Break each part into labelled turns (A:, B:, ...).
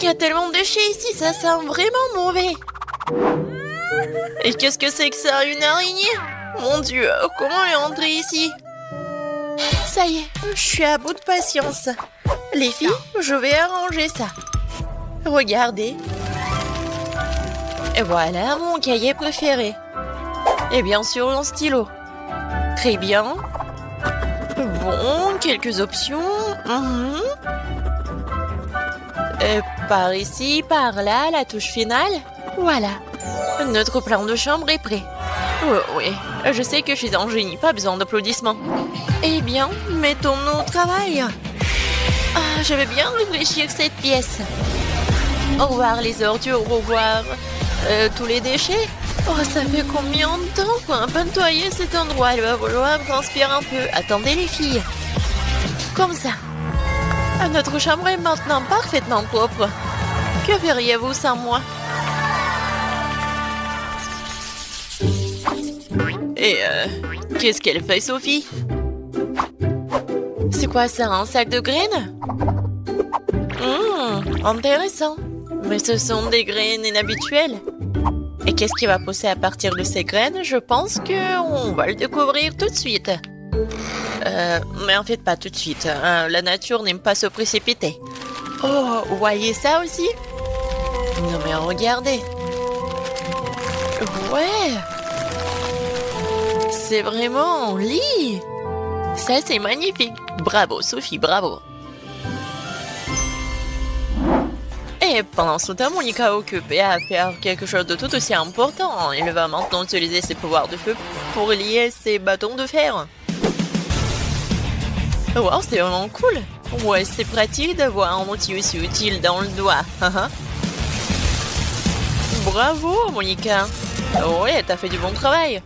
A: y a tellement de déchets ici, ça sent vraiment mauvais. Et qu'est-ce que c'est que ça, une araignée? Mon Dieu, comment est entrée ici? Ça y est, je suis à bout de patience. Les filles, je vais arranger ça. Regardez. Et voilà mon cahier préféré. Et bien sûr, un stylo. Très bien. Bon, quelques options. Et par ici, par là, la touche finale. Voilà. Notre plan de chambre est prêt. Oh, oui, je sais que je suis un génie, pas besoin d'applaudissements. Eh bien, mettons-nous au travail. Ah, je vais bien réfléchir cette pièce. Au revoir les ordures, au revoir tous les déchets. Oh, ça fait combien de temps qu'on a pas nettoyé cet endroit? Il va falloir transpirer un peu. Attendez les filles. Comme ça. Notre chambre est maintenant parfaitement propre. Que feriez-vous sans moi? Et qu'est-ce qu'elle fait, Sophie? C'est quoi ça, un sac de graines? Intéressant. Mais ce sont des graines inhabituelles. Et qu'est-ce qui va pousser à partir de ces graines? Je pense qu'on va le découvrir tout de suite. Mais en fait, pas tout de suite. La nature n'aime pas se précipiter. Oh, vous voyez ça aussi? Non mais regardez. Ouais. C'est vraiment un lit. Ça, c'est magnifique. Bravo, Sophie, bravo. Et pendant ce temps, Monica est occupée à faire quelque chose de tout aussi important. Elle va maintenant utiliser ses pouvoirs de feu pour lier ses bâtons de fer. Wow, c'est vraiment cool. Ouais, c'est pratique d'avoir un outil aussi utile dans le doigt. Bravo, Monica. Ouais, t'as fait du bon travail.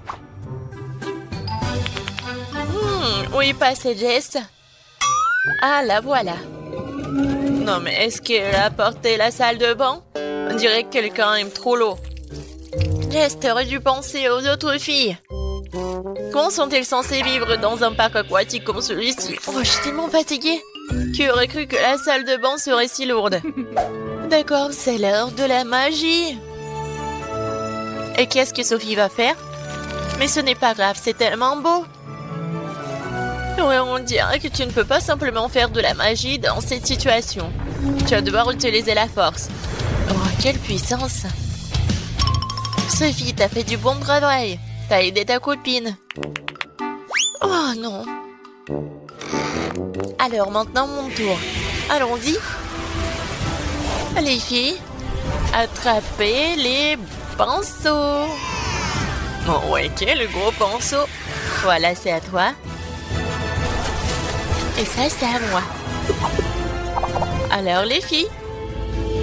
A: Où est passé Jess? Ah, la voilà. Non, mais est-ce qu'elle a apporté la salle de bain? On dirait que quelqu'un aime trop l'eau. Jess, t'aurais dû penser aux autres filles. Comment sont-elles censées vivre dans un parc aquatique comme celui-ci? Oh, je suis tellement fatiguée. Qui aurait cru que la salle de bain serait si lourde? D'accord, c'est l'heure de la magie. Et qu'est-ce que Sophie va faire? Mais ce n'est pas grave, c'est tellement beau. Ouais, on dirait que tu ne peux pas simplement faire de la magie dans cette situation. Tu vas devoir utiliser la force. Oh, quelle puissance! Sophie, t'as fait du bon travail. T'as aidé ta copine. Oh non! Alors maintenant, mon tour. Allons-y. Les filles, attrapez les pinceaux. Oh ouais, quel gros pinceau! Voilà, c'est à toi. Et ça, c'est à moi. Alors, les filles,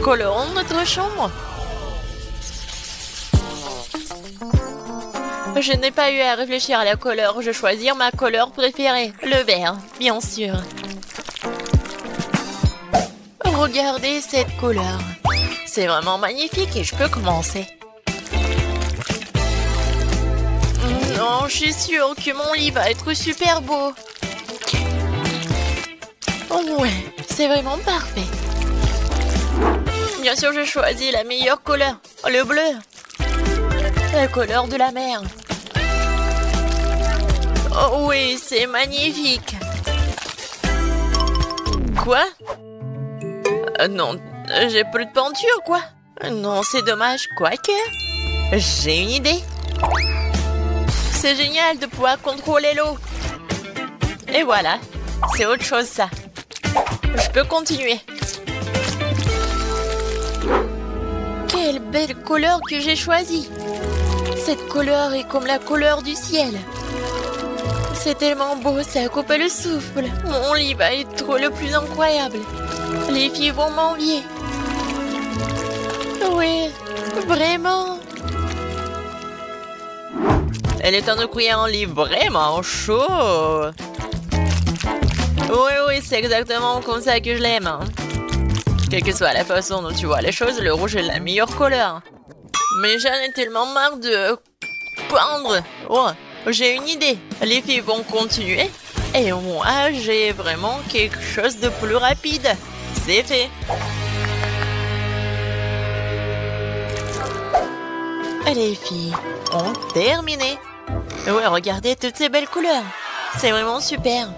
A: colorons notre chambre. Je n'ai pas eu à réfléchir à la couleur. Je choisis ma couleur préférée, le vert, bien sûr. Regardez cette couleur. C'est vraiment magnifique et je peux commencer. Non, je suis sûre que mon lit va être super beau. Oh ouais, c'est vraiment parfait. Bien sûr, je choisis la meilleure couleur, le bleu. La couleur de la mer. Oh oui, c'est magnifique. Quoi? Non, j'ai plus de peinture, quoi. Non, c'est dommage, quoique. J'ai une idée. C'est génial de pouvoir contrôler l'eau. Et voilà, c'est autre chose ça. Je peux continuer. Quelle belle couleur que j'ai choisie. Cette couleur est comme la couleur du ciel. C'est tellement beau, ça coupe le souffle. Mon lit va être le plus incroyable. Les filles vont m'envier. Oui, vraiment. Elle est en train de créer un lit vraiment chaud. Oui, c'est exactement comme ça que je l'aime. Quelle que soit la façon dont tu vois les choses, le rouge est la meilleure couleur. Mais j'en ai tellement marre de peindre. Oh, j'ai une idée. Les filles vont continuer. Et moi, j'ai vraiment quelque chose de plus rapide. C'est fait. Les filles ont terminé. Ouais, regardez toutes ces belles couleurs. C'est vraiment super.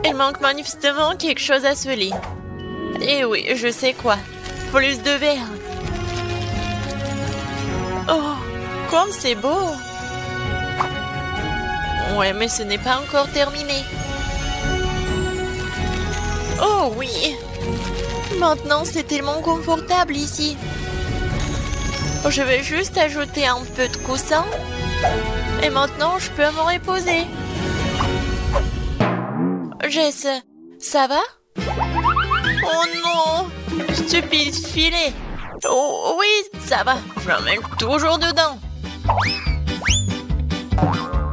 A: Il manque manifestement quelque chose à ce lit. Et oui, je sais quoi. Plus de verre. Oh, comme c'est beau. Ouais, mais ce n'est pas encore terminé. Oh oui. Maintenant, c'est tellement confortable ici. Je vais juste ajouter un peu de coussin. Et maintenant, je peux me reposer. Jess, ça va? Oh non! Stupide filet! Oh oui, ça va. Je l'emmène toujours dedans.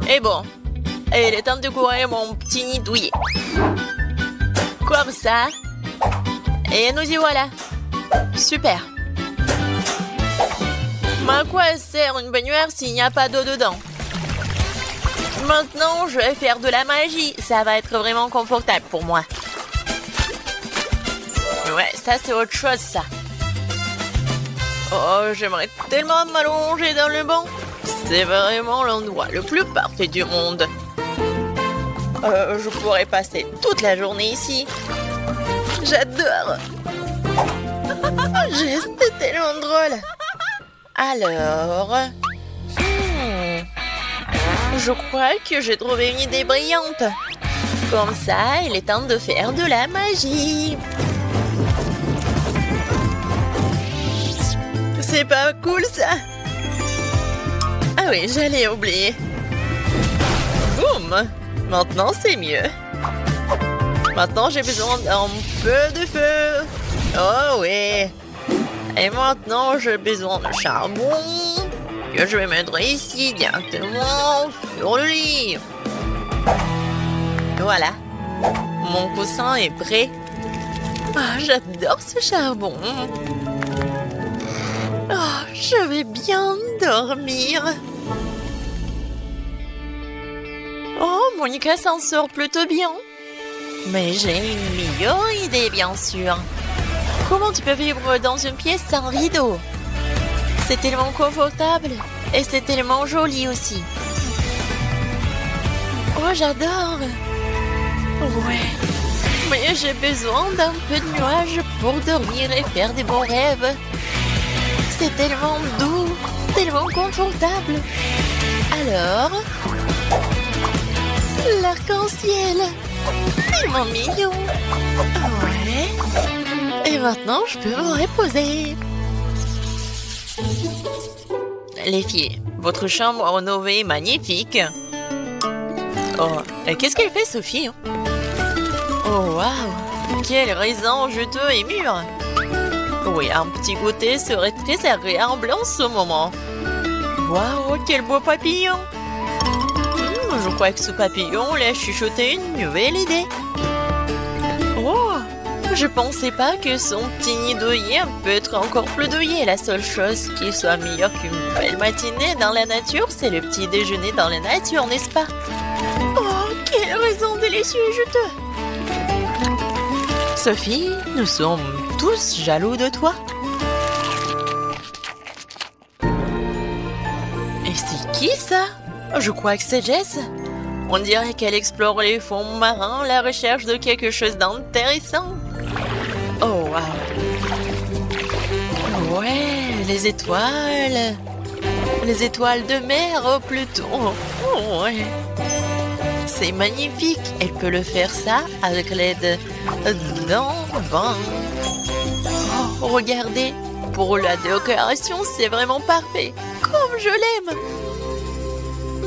A: Et bon, il est temps de courir mon petit nid douillet. Comme ça. Et nous y voilà. Super. Mais à quoi sert une baignoire s'il n'y a pas d'eau dedans? Maintenant, je vais faire de la magie. Ça va être vraiment confortable pour moi. Ouais, ça c'est autre chose, ça. Oh, j'aimerais tellement m'allonger dans le banc. C'est vraiment l'endroit le plus parfait du monde. Je pourrais passer toute la journée ici. J'adore. C'est tellement drôle. Alors... je crois que j'ai trouvé une idée brillante. Comme ça, il est temps de faire de la magie. C'est pas cool, ça? Ah oui, j'allais oublier. Boum! Maintenant, c'est mieux. Maintenant, j'ai besoin d'un peu de feu. Oh oui. Et maintenant, j'ai besoin de charbon que je vais mettre ici directement sur le lit. Voilà. Mon coussin est prêt. Ah, j'adore ce charbon. Oh, je vais bien dormir. Oh, Monica s'en sort plutôt bien. Mais j'ai une meilleure idée, bien sûr. Comment tu peux vivre dans une pièce sans rideau? C'est tellement confortable et c'est tellement joli aussi. Oh, j'adore. Ouais. Mais j'ai besoin d'un peu de nuages pour dormir et faire des bons rêves. C'est tellement doux, tellement confortable. Alors, l'arc-en-ciel. Tellement mignon. Ouais. Et maintenant, je peux me reposer. Les filles, votre chambre rénovée est magnifique. Oh, qu'est-ce qu'elle fait, Sophie? Oh, waouh! Quel raisin juteux et mûr! Oui, un petit goûter serait très agréable en ce moment. Waouh, quel beau papillon! Je crois que ce papillon l'a chuchoté une nouvelle idée. Oh! Je pensais pas que son petit nid douillet peut être encore plus douillet. La seule chose qui soit meilleure qu'une belle matinée dans la nature, c'est le petit déjeuner dans la nature, n'est-ce pas? Oh, quel raisin délicieux et juteux! Sophie, nous sommes tous jaloux de toi. Et c'est qui ça? Je crois que c'est Jess. On dirait qu'elle explore les fonds marins à la recherche de quelque chose d'intéressant. Oh, wow. Ouais, les étoiles. Les étoiles de mer, oh, plutôt. Oh, ouais. C'est magnifique. Elle peut le faire ça avec l'aide d'un vin. Oh, regardez. Pour la décoration, c'est vraiment parfait. Comme je l'aime.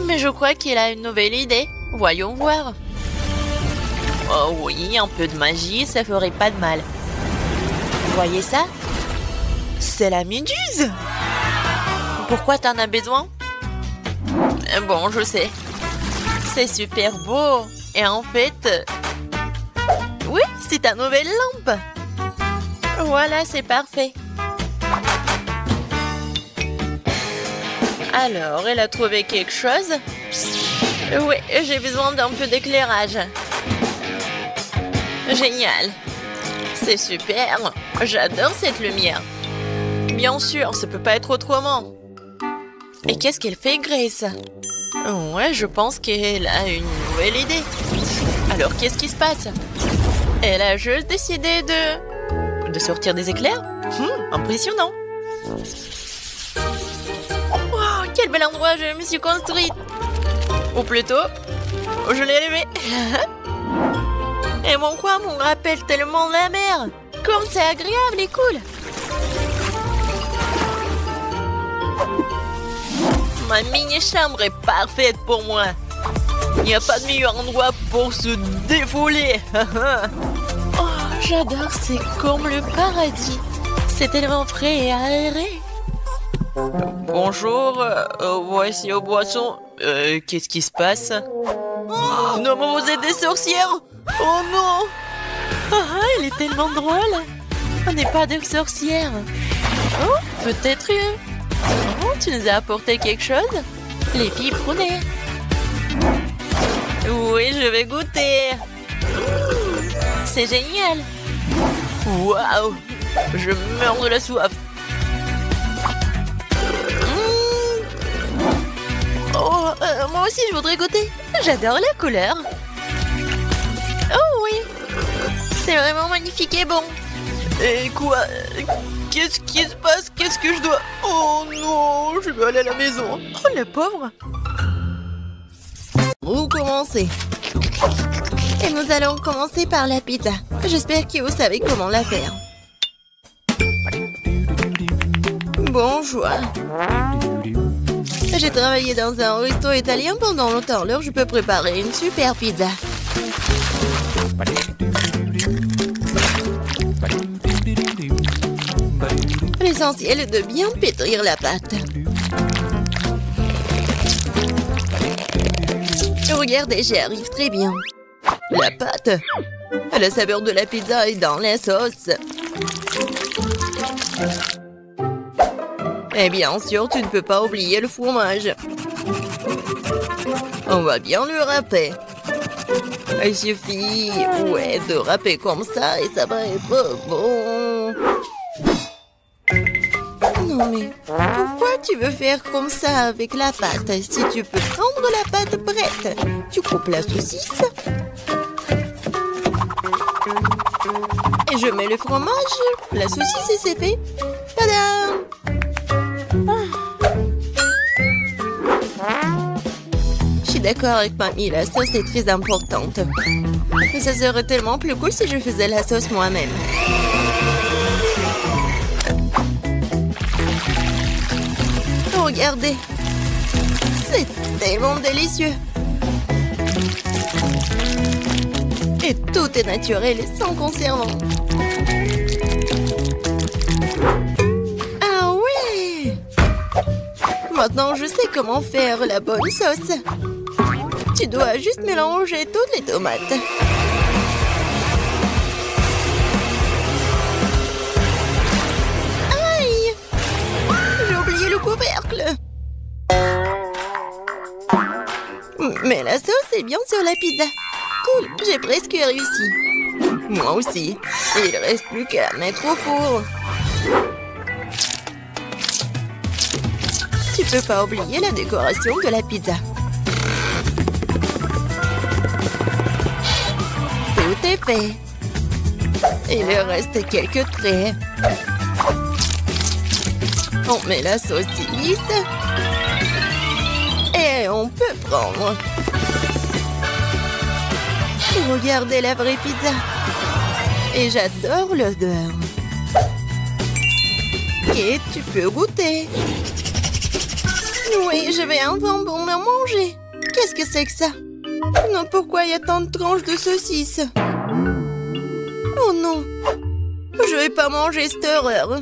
A: Mais je crois qu'il a une nouvelle idée. Voyons voir. Oh oui, un peu de magie, ça ferait pas de mal. Voyez ça? C'est la méduse. Pourquoi t'en as besoin? Bon, je sais. C'est super beau. Et en fait... oui, c'est ta nouvelle lampe. Voilà, c'est parfait. Alors, elle a trouvé quelque chose? Oui, j'ai besoin d'un peu d'éclairage. Génial. C'est super. J'adore cette lumière. bien sûr, ça peut pas être autrement. Et qu'est-ce qu'elle fait, Grace? Ouais, je pense qu'elle a une nouvelle idée. Alors, qu'est-ce qui se passe? Elle a juste décidé de sortir des éclairs? Impressionnant. Wow, quel bel endroit je me suis construite. Ou plutôt, je l'ai élevé. Et mon coin me rappelle tellement la mer. Comme c'est agréable et cool. Ma mini-chambre est parfaite pour moi. Il n'y a pas de meilleur endroit pour se défouler. Oh, j'adore, c'est comme le paradis. C'est tellement frais et aéré. Bonjour, voici aux boissons. Qu'est-ce qui se passe? Oh, non, mais vous êtes des sorcières. Oh non. Elle est tellement drôle. On n'est pas des sorcières. Oh, peut-être... Oh, tu nous as apporté quelque chose? Les filles, prenez. Oui, je vais goûter. C'est génial. Waouh, je meurs de la soif. Oh, moi aussi, je voudrais goûter. J'adore la couleur. Oh oui, c'est vraiment magnifique et bon. Et quoi? Qu'est-ce qui se passe? Qu'est-ce que je dois... Oh non, je veux aller à la maison. Oh, la pauvre. Vous commencez. Et nous allons commencer par la pizza. J'espère que vous savez comment la faire. Bonjour. J'ai travaillé dans un resto italien pendant longtemps. Alors, je peux préparer une super pizza. L'essentiel est de bien pétrir la pâte. Regardez, j'y arrive très bien. La pâte, la saveur de la pizza est dans la sauce. Et bien sûr, tu ne peux pas oublier le fromage. On va bien le râper. Il suffit, de râper comme ça et ça va être bon. Non mais, pourquoi tu veux faire comme ça avec la pâte? Si tu peux prendre la pâte prête, tu coupes la saucisse. Et je mets le fromage, la saucisse et c'est fait. Tadam! Je suis d'accord avec mamie, la sauce est très importante. Mais ça serait tellement plus cool si je faisais la sauce moi-même. Regardez, c'est tellement délicieux. Et tout est naturel et sans conservant. Ah ouais! Maintenant, je sais comment faire la bonne sauce. Tu dois juste mélanger toutes les tomates. Aïe! J'ai oublié le couvercle. Mais la sauce est bien sur la pizza. Cool, j'ai presque réussi. Moi aussi. Il reste plus qu'à mettre au four. Tu peux pas oublier la décoration de la pizza. Tout est fait. Il reste quelques traits. On met la saucisse. Et on peut prendre. Regardez la vraie pizza. Et j'adore l'odeur. Et tu peux goûter. Oui, je vais enfin pour me manger. Qu'est-ce que c'est que ça? Non, pourquoi il y a tant de tranches de saucisses? Oh non. Je vais pas manger cette horreur.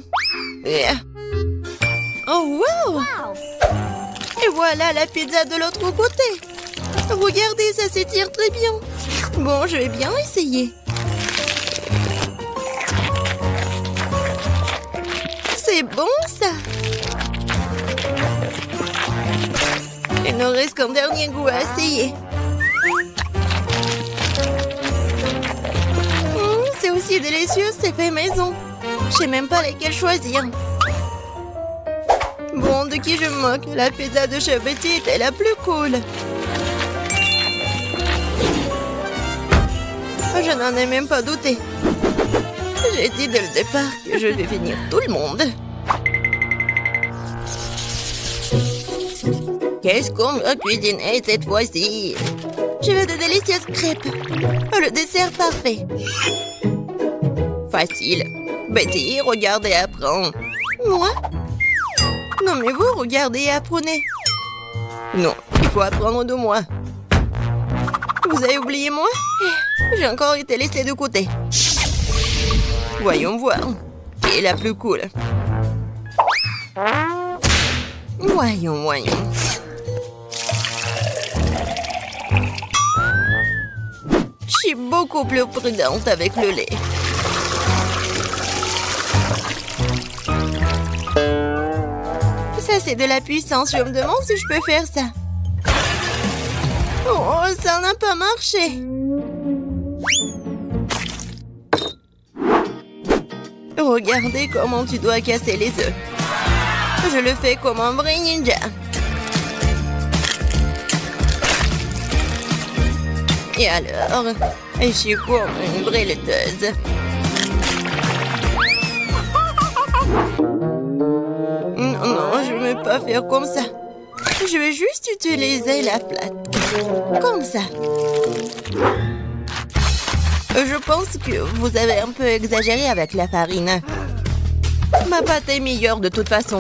A: Oh wow! Et voilà la pizza de l'autre côté. Regardez, ça s'étire très bien. Bon, je vais bien essayer. C'est bon, ça. Il nous reste qu'un dernier goût à essayer. C'est aussi délicieux, c'est fait maison. Je sais même pas lesquels choisir. Bon, de qui je me moque? La pizza de chez Betty était la plus cool. Je n'en ai même pas douté. J'ai dit dès le départ que je vais finir tout le monde. Qu'est-ce qu'on va cuisiner cette fois-ci? Je veux de délicieuses crêpes. Le dessert parfait. Facile. Betty, regarde et apprends. Moi? Non, mais vous, regardez et apprenez. Non, il faut apprendre de moi. Vous avez oublié moi? J'ai encore été laissée de côté. Voyons voir. Qui est la plus cool? Voyons. Je suis beaucoup plus prudente avec le lait. Ça, c'est de la puissance. Je me demande si je peux faire ça. Oh, ça n'a pas marché. Regardez comment tu dois casser les œufs. Je le fais comme un vrai ninja. Et alors, je suis comme une vraie laiteuse. Non, je ne vais pas faire comme ça. Je vais juste utiliser la plate. Comme ça. Je pense que vous avez un peu exagéré avec la farine. Ma pâte est meilleure de toute façon.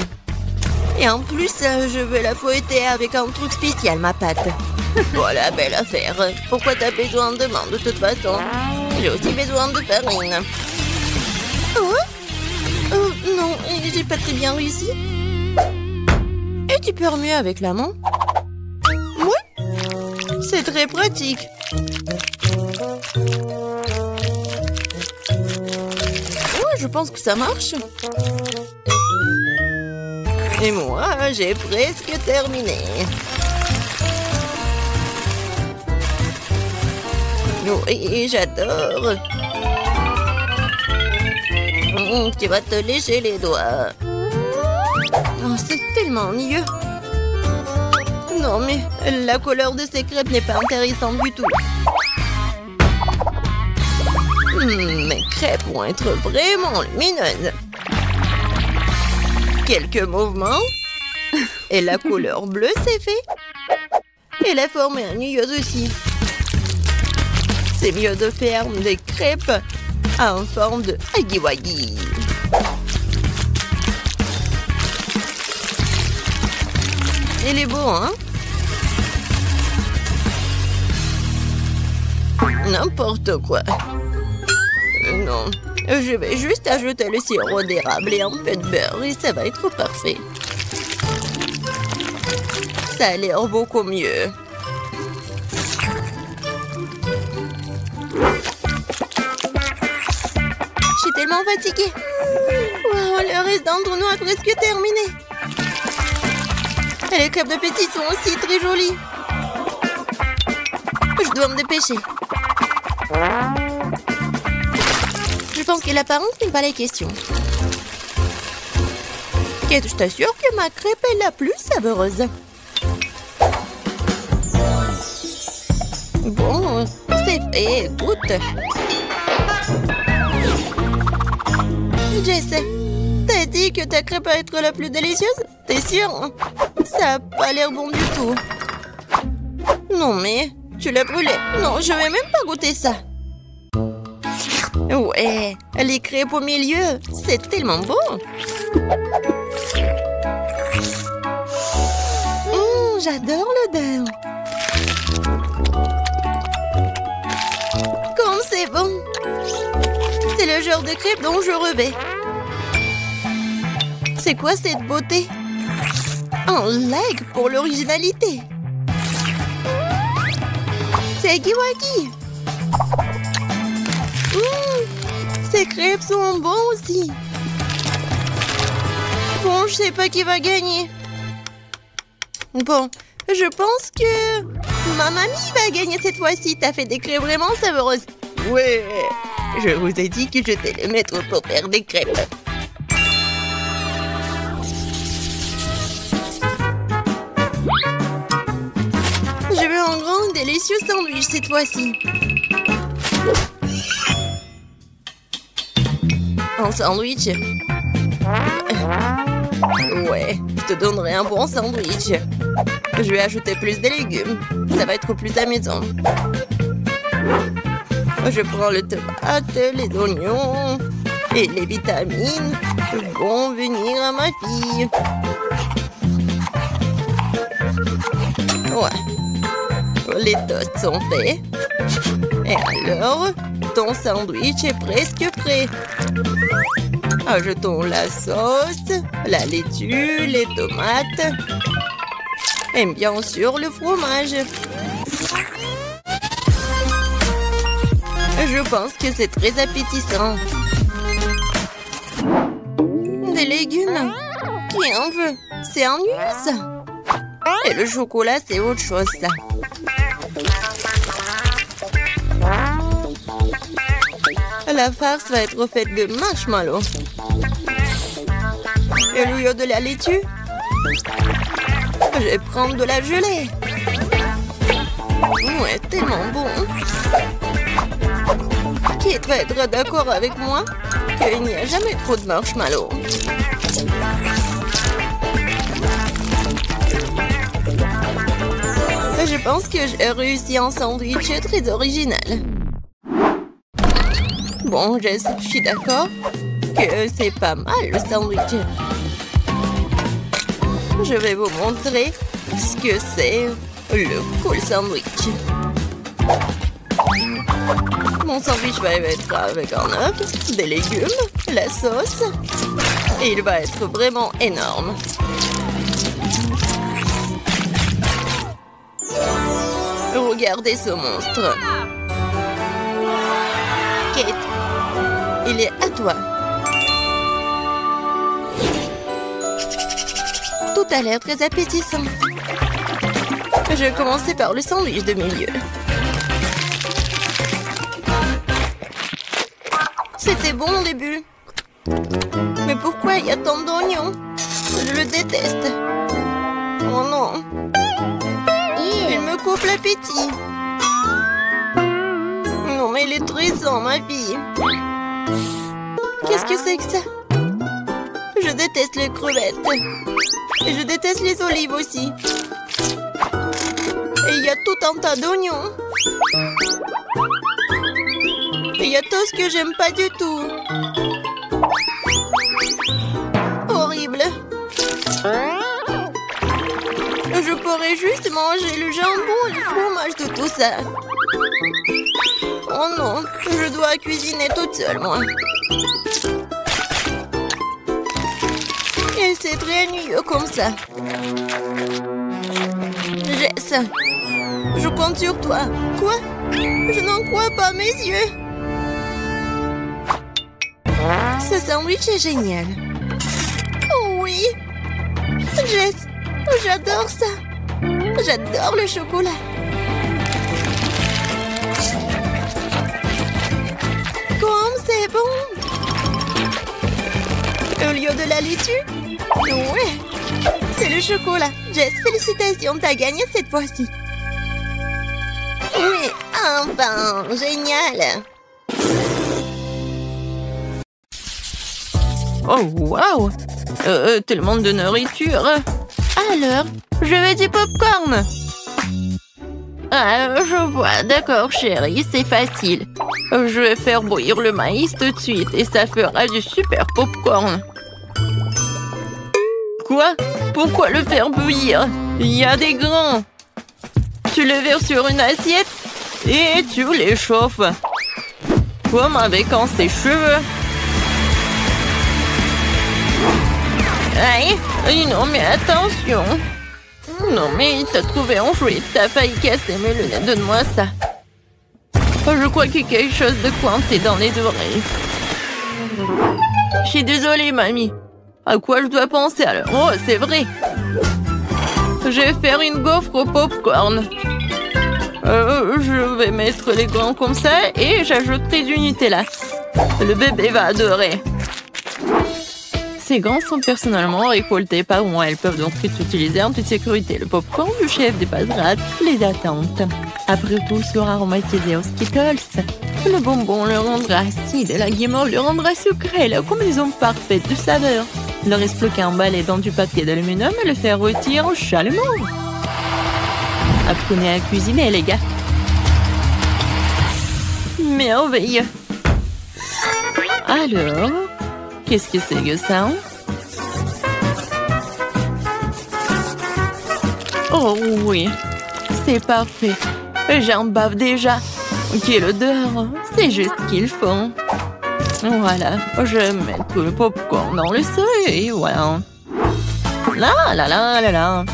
A: Et en plus, je vais la fouetter avec un truc spécial, ma pâte. Voilà, belle affaire. Pourquoi t'as besoin de main de toute façon? J'ai aussi besoin de farine. Oh? Non, j'ai pas très bien réussi. Et tu peux remuer avec la main? Oui. C'est très pratique. Ouais, je pense que ça marche. Et moi, j'ai presque terminé. Oui, j'adore. Tu vas te lécher les doigts. Oh, c'est tellement ennuyeux. Non, mais la couleur de ces crêpes n'est pas intéressante du tout. Mes crêpes vont être vraiment lumineuses. Quelques mouvements. Et la couleur bleue s'est fait. Et la forme est ennuyeuse aussi. C'est mieux de faire des crêpes en forme de huggy-wuggy. Il est beau, hein? N'importe quoi. Non, je vais juste ajouter le sirop d'érable et un peu de beurre et ça va être parfait. Ça a l'air beaucoup mieux. Je suis tellement fatiguée. Wow, le reste d'entre nous a presque terminé. Et les crêpes de Betty sont aussi très jolies. Je dois me dépêcher. Je pense que l'apparence n'est pas la question. Kate, je t'assure que ma crêpe est la plus savoureuse. Bon, c'est fait, écoute. Jess, t'as dit que ta crêpe va être la plus délicieuse? T'es sûre? Ça a pas l'air bon du tout. Non mais, tu l'as brûlé. Non, je vais même pas goûter ça. Ouais, les crêpes au milieu, c'est tellement bon. J'adore l'odeur. Comme c'est bon. C'est le genre de crêpes dont je rêvais. C'est quoi cette beauté? Un like pour l'originalité. C'est huggy-wuggy. Ces crêpes sont bons aussi. Bon, je sais pas qui va gagner. Bon, je pense que ma mamie va gagner cette fois-ci. T'as fait des crêpes vraiment savoureuses. Ouais, je vous ai dit que j'étais le maître pour faire des crêpes.
B: délicieux sandwich cette fois-ci. Un sandwich? Ouais, je te donnerai un bon sandwich. Je vais ajouter plus de légumes. Ça va être plus amusant. Je prends le tomate, les oignons et les vitamines vont venir à ma fille. Ouais. Les toasts sont faits. Et alors, ton sandwich est presque prêt. Ajoutons la sauce, la laitue, les tomates et bien sûr le fromage. Je pense que c'est très appétissant. Des légumes? Qui en veut? C'est ennuyeux ça. Et le chocolat, c'est autre chose ça. La farce va être faite de marshmallow. Et au lieu de la laitue, je vais prendre de la gelée. Ouais, tellement bon. Qui va être d'accord avec moi qu'il n'y a jamais trop de marshmallow. Je pense que j'ai réussi un sandwich très original. Bon, Jess, je suis d'accord que c'est pas mal le sandwich. Je vais vous montrer ce que c'est le cool sandwich. Mon sandwich va être avec un œuf, des légumes, la sauce. Et il va être vraiment énorme. Regardez ce monstre. Kate, il est à toi. Tout a l'air très appétissant. Je vais commencer par le sandwich de milieu. C'était bon au début. Mais pourquoi il y a tant d'oignons? Je le déteste. Oh non. Il me coupe l'appétit. Non, mais il est tressant, ma fille. Qu'est-ce que c'est que ça? Je déteste les crevettes. Et je déteste les olives aussi. Et il y a tout un tas d'oignons. Et il y a tout ce que j'aime pas du tout. Horrible. Je pourrais juste manger le jambon et le fromage de tout ça. Oh non, je dois cuisiner toute seule, moi. Et c'est très ennuyeux comme ça. Jess, je compte sur toi. Quoi? Je n'en crois pas mes yeux. Ce sandwich est génial. Oh oui. Jess, j'adore ça. J'adore le chocolat. Comme c'est bon. Au lieu de la laitue? Ouais. C'est le chocolat. Jess, félicitations, t'as gagné cette fois-ci. Oui, enfin, génial.
A: Oh, waouh! Tellement de nourriture. Alors, je veux du popcorn. Ah, je vois. D'accord, chérie, c'est facile. Je vais faire bouillir le maïs tout de suite et ça fera du super popcorn. Quoi? Pourquoi le faire bouillir? Il y a des grains. Tu le verses sur une assiette et tu les chauffes. Comme avec un sèche-cheveux. Aïe, non mais attention. Non mais t'as trouvé un jouet, t'as failli casser mes lunettes, donne-moi ça. Oh, je crois qu'il y a quelque chose de coincé dans les oreilles. Je suis désolée, mamie. À quoi je dois penser alors? Oh, c'est vrai. Je vais faire une gaufre au popcorn. Je vais mettre les grains comme ça et j'ajouterai du Nutella. Le bébé va adorer. Ces grains sont personnellement récoltés par moi. Elles peuvent donc être utilisées en toute sécurité. Le popcorn du chef dépassera toutes les attentes. Après tout, sera aromatisé aux Skittles. Le bonbon le rendra acide et la guimauve le rendra sucré. La combinaison parfaite de saveurs. Il ne reste plus qu'à emballer dans du papier d'aluminium et le faire rôtir chalumeau. Apprenez à cuisiner, les gars. Merveilleux. Alors, qu'est-ce que c'est que ça? Oh oui, c'est parfait. J'en bave déjà. Quelle odeur. C'est juste ce qu'il faut. Voilà, je mets tout le popcorn dans le seuil et voilà. Là, là, là, là, là.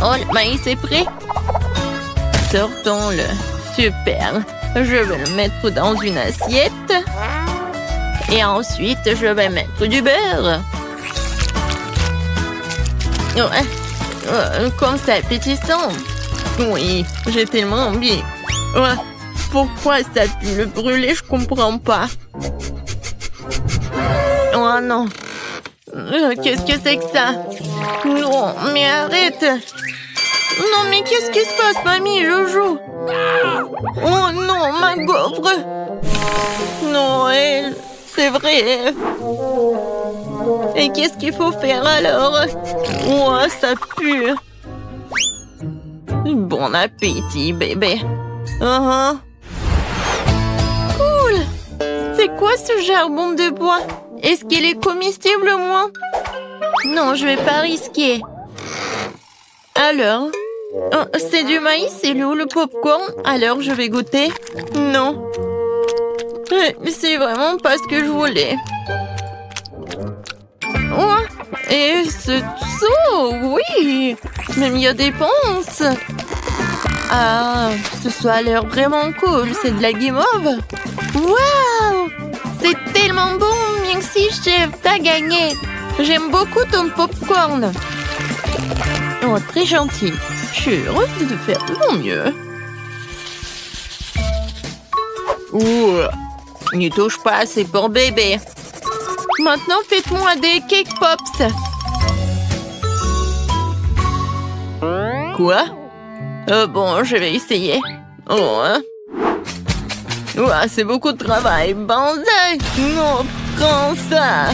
A: Oh, le maïs est prêt. Sortons-le. Super. Je vais le mettre dans une assiette. Et ensuite, je vais mettre du beurre. Comme c'est appétissant. Oui, j'ai tellement envie. Pourquoi ça pue le brûler, je comprends pas. Oh non. Qu'est-ce que c'est que ça? Non, mais arrête. Non, mais qu'est-ce qui se passe, mamie, Jojo? Oh non, ma gaufre. Noël, c'est vrai. Et qu'est-ce qu'il faut faire alors? Oh, ça pue. Bon appétit, bébé. Cool. C'est quoi ce charbon de bois? Est-ce qu'il est comestible, moi? Non, je vais pas risquer. Alors? C'est du maïs, c'est où le popcorn? Alors, je vais goûter. Non. C'est vraiment pas ce que je voulais. Et ce saut, oui. Même il y a des ponces. Ah, ce a l'air vraiment cool. C'est de la guimauve. Waouh! C'est tellement bon. Merci, chef. T'as gagné. J'aime beaucoup ton popcorn. Oh, très gentil. Je suis heureuse de faire de mon mieux. N'y touche pas, c'est pour bébé. Maintenant, faites-moi des cake pops. Quoi? Bon, je vais essayer. C'est beaucoup de travail. Banzai! Non, prends ça.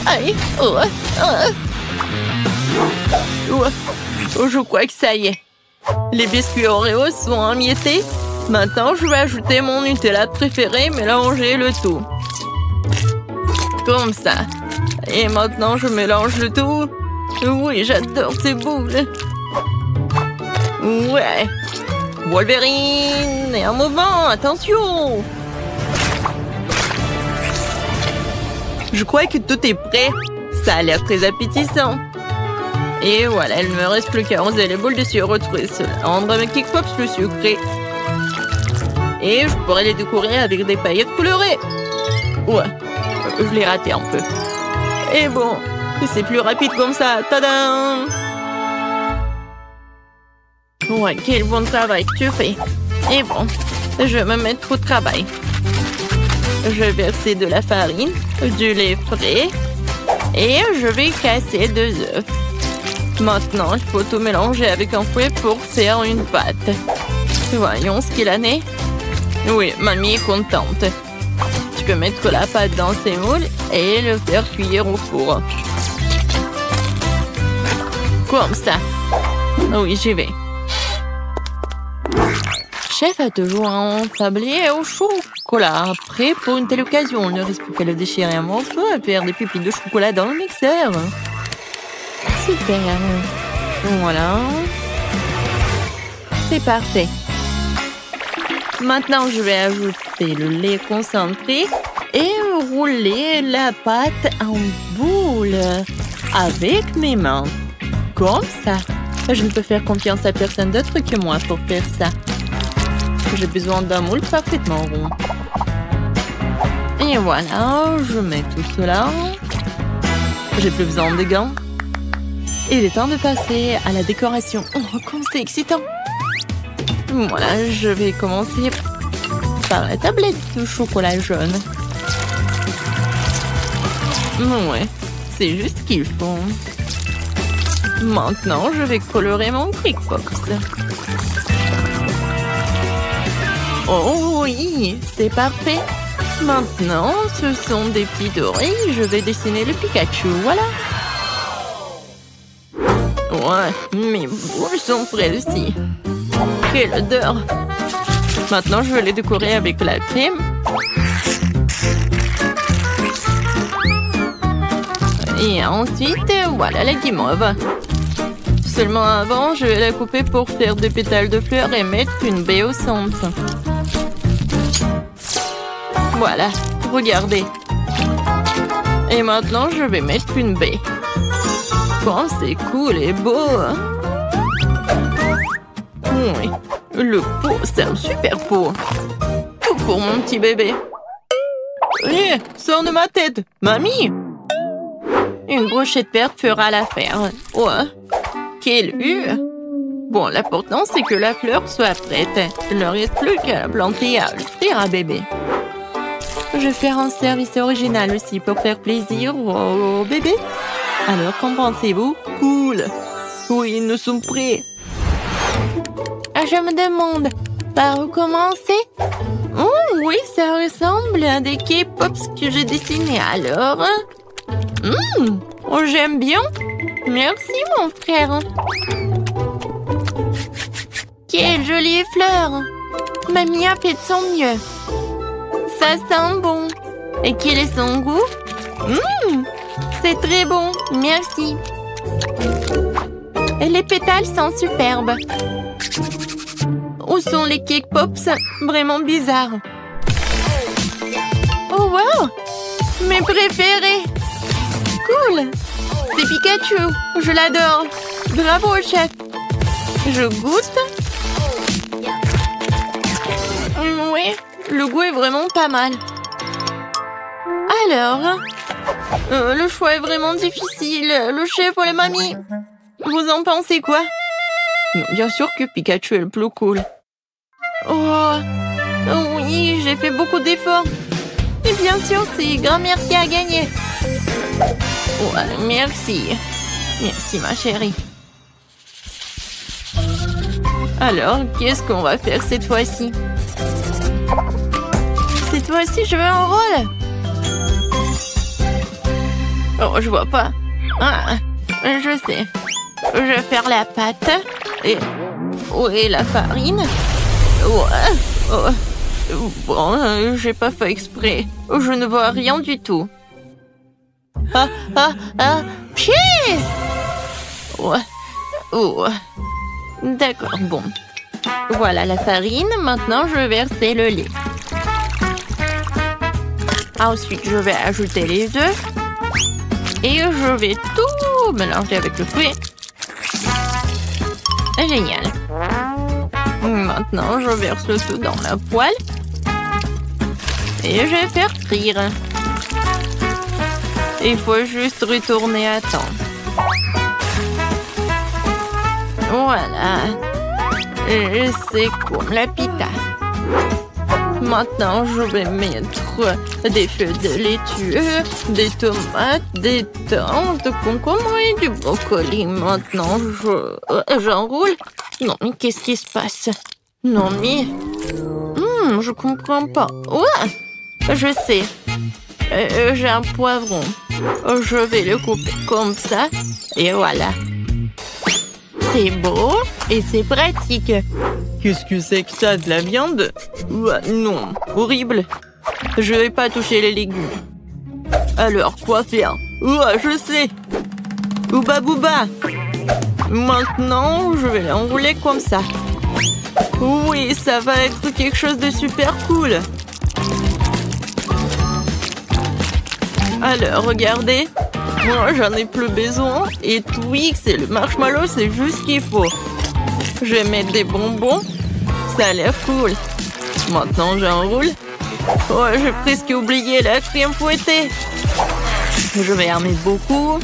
A: Aïe. Je crois que ça y est. Les biscuits Oreo sont émiettés. Maintenant, je vais ajouter mon Nutella préféré, mélanger le tout. Comme ça. Et maintenant, je mélange le tout. Oui, j'adore ces boules. Ouais. Wolverine! Et un mouvement, attention! Je crois que tout est prêt. Ça a l'air très appétissant. Et voilà, il ne me reste plus qu'à arroser les boules de sirop de cela. Rendre mes cake pops plus sucrés. Et je pourrais les décorer avec des paillettes colorées. Je l'ai raté un peu. Et bon, c'est plus rapide comme ça. Tadam! Ouais, quel bon travail que tu fais. Et bon, je vais me mettre au travail. Je vais verser de la farine, du lait frais et je vais casser 2 œufs. Maintenant, il faut tout mélanger avec un fouet pour faire une pâte. Voyons ce qu'il en est. Oui, mamie est contente. Tu peux mettre la pâte dans ces moules et le faire cuire au four. Comme ça. Oui, j'y vais. Chef a toujours un tablier au chocolat. Prêt pour une telle occasion. Il ne reste plus qu'à le déchirer un morceau et faire des pépites de chocolat dans le mixeur. Super. Voilà. C'est parfait. Maintenant, je vais ajouter le lait concentré et rouler la pâte en boule avec mes mains. Comme ça. Je ne peux faire confiance à personne d'autre que moi pour faire ça. J'ai besoin d'un moule parfaitement rond. Et voilà, je mets tout cela. J'ai plus besoin de gants. Il est temps de passer à la décoration. Comme c'est excitant! Voilà, je vais commencer par la tablette de chocolat jaune. Ouais, c'est juste ce qu'il faut. Maintenant, je vais colorer mon Quickbox. Oh oui, c'est parfait. Maintenant, ce sont des petites oreilles. Je vais dessiner le Pikachu, voilà. Ouais, mes boules sont prêtes aussi. Quelle odeur! Maintenant, je vais les décorer avec la crème. Et ensuite, voilà la guimauve. Seulement avant, je vais la couper pour faire des pétales de fleurs et mettre une baie au centre. Voilà, regardez. Et maintenant, je vais mettre une baie. Oh, c'est cool et beau. Oui, le pot, c'est un super pot. Tout pour mon petit bébé. Hé, sors de ma tête, mamie. Une brochette verte fera l'affaire. Ouais, quelle vue. Bon, l'important, c'est que la fleur soit prête. Il ne reste plus qu'à la planter et à l'offrir à bébé. Je vais faire un service original aussi pour faire plaisir au bébé. Alors, qu'en pensez-vous? Cool. Oui, nous sommes prêts. Je me demande, par où commencer? Oh oui, ça ressemble à des K-Pops que j'ai dessinés alors. Oh, j'aime bien. Merci, mon frère. Quelle jolie fleur. Mamie a fait de son mieux. Ça sent bon. Et quel est son goût? C'est très bon, merci. Et les pétales sont superbes. Où sont les Cake Pops? Vraiment bizarres. Oh wow! Mes préférés! Cool! C'est Pikachu! Je l'adore! Bravo, chef! Je goûte? Oui, le goût est vraiment pas mal. Alors, le choix est vraiment difficile. Le chef ou la mamie? Vous en pensez quoi? Bien sûr que Pikachu est le plus cool. Oh, oui, j'ai fait beaucoup d'efforts. Et bien sûr, c'est grand-mère qui a gagné. Ouais, merci. Merci, ma chérie. Alors, qu'est-ce qu'on va faire cette fois-ci? Cette fois-ci, je veux un rôle. Oh, je vois pas. Ah, je sais. Je vais faire la pâte. Et... où est la farine? Ouais. Oh. Bon, j'ai pas fait exprès. Je ne vois rien du tout. Pied! Ouais. Oh. D'accord, bon. Voilà la farine. Maintenant, je vais verser le lait. Ensuite, je vais ajouter les œufs. Et je vais tout mélanger avec le fruit. Génial. Maintenant, je verse le tout dans la poêle. Et je vais faire frire. Il faut juste retourner à temps. Voilà. C'est comme la pita. Maintenant, je vais mettre des feuilles de laitue, des tomates, des tranches de concombre et du brocoli. Maintenant, j'enroule. Non, mais qu'est-ce qui se passe? Non, mais... je comprends pas. Ouais, je sais. J'ai un poivron. Je vais le couper comme ça. Et voilà. C'est beau et c'est pratique. Qu'est-ce que c'est que ça, de la viande? Non, horrible. Je vais pas toucher les légumes. Alors, quoi faire? Je sais. Ouba bouba. Maintenant, je vais l'enrouler comme ça. Oui, ça va être quelque chose de super cool. Alors, regardez. Moi, j'en ai plus besoin. Et Twix et le marshmallow, c'est juste ce qu'il faut. Je vais mettre des bonbons. Ça a l'air cool. Maintenant, j'enroule. Oh, j'ai presque oublié la crème fouettée. Je vais en mettre beaucoup.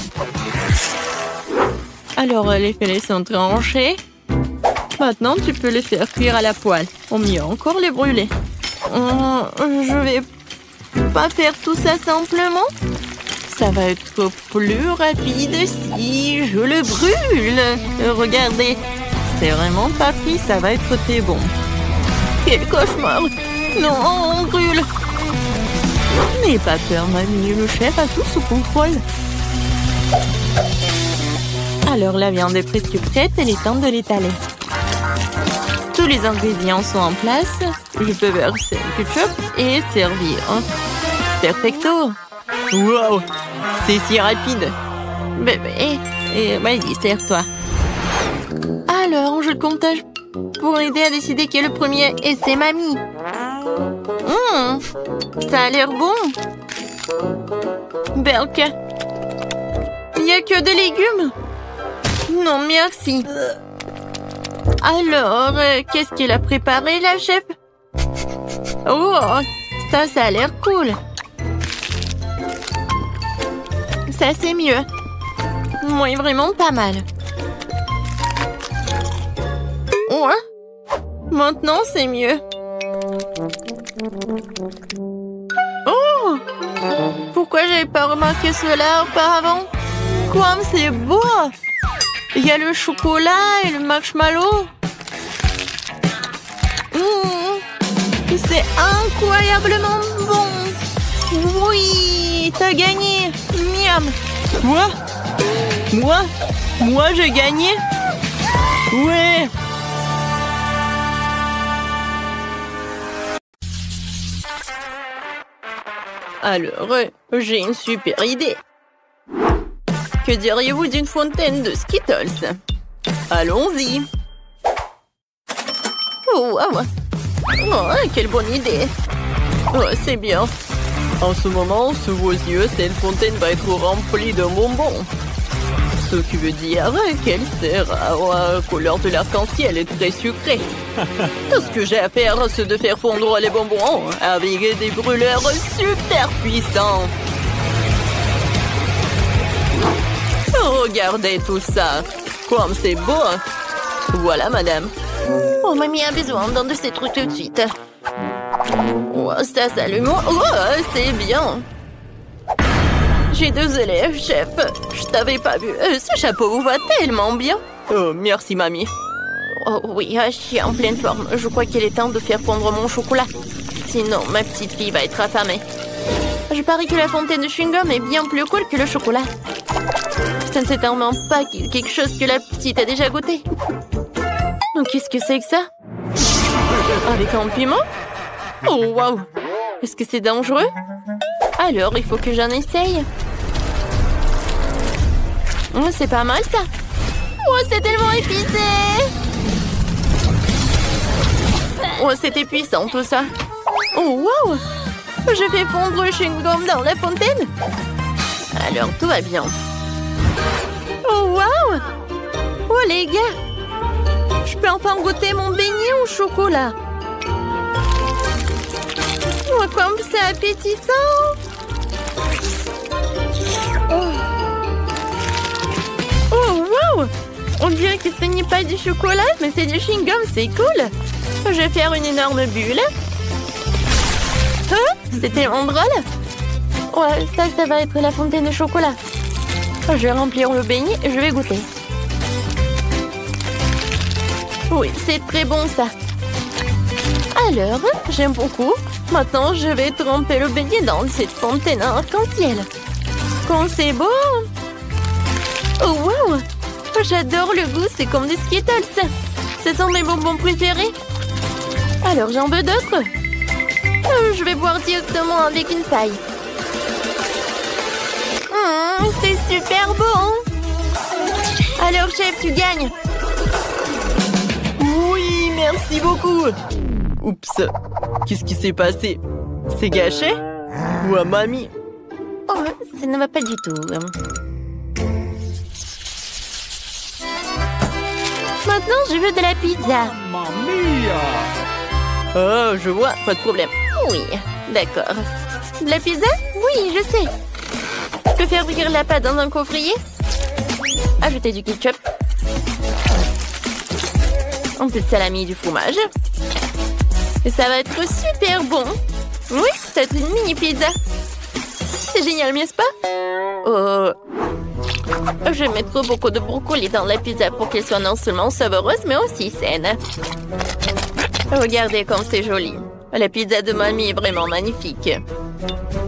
A: Alors, les filets sont tranchés. Maintenant, tu peux les faire cuire à la poêle. Ou mieux encore, les brûler. Je vais pas faire tout ça simplement.
B: Ça va être plus rapide si je le brûle. Regardez, c'est vraiment pas pris, ça va être très bon. Quel cauchemar! Non, on brûle! N'aie pas peur, mamie, le chef a tout sous contrôle. Alors la viande est presque prête, il est temps de l'étaler. Tous les ingrédients sont en place. Je peux verser le ketchup et servir. Perfecto! Wow! C'est si rapide! Bébé, vas-y, sers-toi. Alors, je comptage pour aider à décider qui est le premier. Et c'est mamie. Ça a l'air bon. Berk. Il n'y a que des légumes. Non, merci. Alors, qu'est-ce qu'elle a préparé, la chef? Oh, ça a l'air cool. Ça, c'est mieux. Oui, vraiment pas mal. Ouais. Maintenant, c'est mieux. Oh! Pourquoi j'avais pas remarqué cela auparavant? Comme c'est beau! Il y a le chocolat et le marshmallow. C'est incroyablement bon. Oui, t'as gagné. Miam. Quoi? Moi, j'ai gagné? Ouais. Alors, j'ai une super idée. Que diriez-vous d'une fontaine de Skittles? Allons-y. Oh, wow. Oh, quelle bonne idée. Oh, c'est bien. En ce moment, sous vos yeux, cette fontaine va être remplie de bonbons. Ce qui veut dire qu'elle sera couleur de l'arc-en-ciel et très sucrée. Tout ce que j'ai à faire, c'est de faire fondre les bonbons avec des brûleurs super puissants. Regardez tout ça. Comme c'est beau. Voilà, madame. Oh, mamie a besoin d'un de ces trucs tout de suite. Oh, ça s'allume. Oh, c'est bien. J'ai 2 élèves, chef. Je t'avais pas vu. Ce chapeau vous va tellement bien. Oh, merci, mamie. Oh oui, je suis en pleine forme. Je crois qu'il est temps de faire fondre mon chocolat. Sinon, ma petite fille va être affamée. Je parie que la fontaine de chewing-gum est bien plus cool que le chocolat. Ça ne s'étend pas quelque chose que la petite a déjà goûté. Qu'est-ce que c'est que ça? Avec un piment? Oh, waouh! Est-ce que c'est dangereux? Alors, il faut que j'en essaye. Oh, c'est pas mal, ça. Oh, c'est tellement épicé! Oh, c'était puissant, tout ça. Oh, waouh! Je fais fondre le chewing-gum dans la fontaine. Alors, tout va bien. Oh, waouh! Oh, les gars! Je peux enfin goûter mon beignet au chocolat. Oh, comme c'est appétissant! Oh, wow! On dirait que ce n'est pas du chocolat, mais c'est du chewing-gum, c'est cool! Je vais faire une énorme bulle. C'est tellement drôle! Ouais, ça va être la fontaine de chocolat. Je vais remplir le beignet et je vais goûter. Oui, c'est très bon, ça. Alors, j'aime beaucoup. Maintenant, je vais tremper le beignet dans cette fontaine arc-en-ciel. Quand c'est beau! Oh, wow! J'adore le goût, c'est comme des Skittles. Ce sont mes bonbons préférés. Alors, j'en veux d'autres. Je vais boire directement avec une paille. C'est super bon! Alors, chef, tu gagnes. Oui, merci beaucoup. Oups, qu'est-ce qui s'est passé? C'est gâché? Ou à mamie? Oh, ça ne va pas du tout. Maintenant, je veux de la pizza.
C: Mamma!
B: Oh, je vois, pas de problème. Oui, d'accord. De la pizza? Oui, je sais. Je peux faire bouillir la pâte dans un coffrier. Ajouter du ketchup. Un peu de salami et du fromage. Et ça va être super bon. Oui, c'est une mini pizza. C'est génial, n'est-ce pas? Oh. Je vais mettre beaucoup de brocolis dans la pizza pour qu'elle soit non seulement savoureuse, mais aussi saine. Regardez comme c'est joli. La pizza de mamie est vraiment magnifique.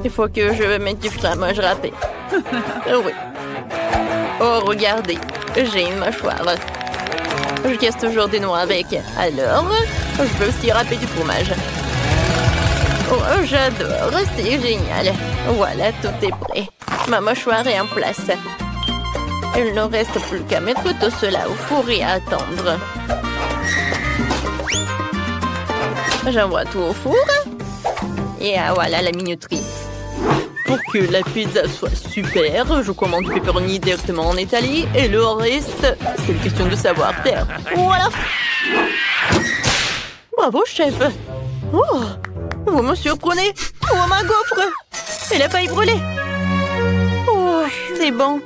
B: Il faut que je mette du fromage râpé. Oui. Oh, regardez. J'ai une mâchoire. Je casse toujours des noix avec. Alors, je peux aussi râper du fromage. Oh, j'adore. C'est génial. Voilà, tout est prêt. Ma mâchoire est en place. Il ne reste plus qu'à mettre tout cela au four et à attendre. J'envoie tout au four. Et voilà la minuterie. Pour que la pizza soit super, je commande pepperoni directement en Italie. Et le reste, c'est une question de savoir-faire. Voilà. Bravo, chef. Oh, vous me surprenez. Oh, ma gaufre. Elle a failli brûler. Oh, c'est bon.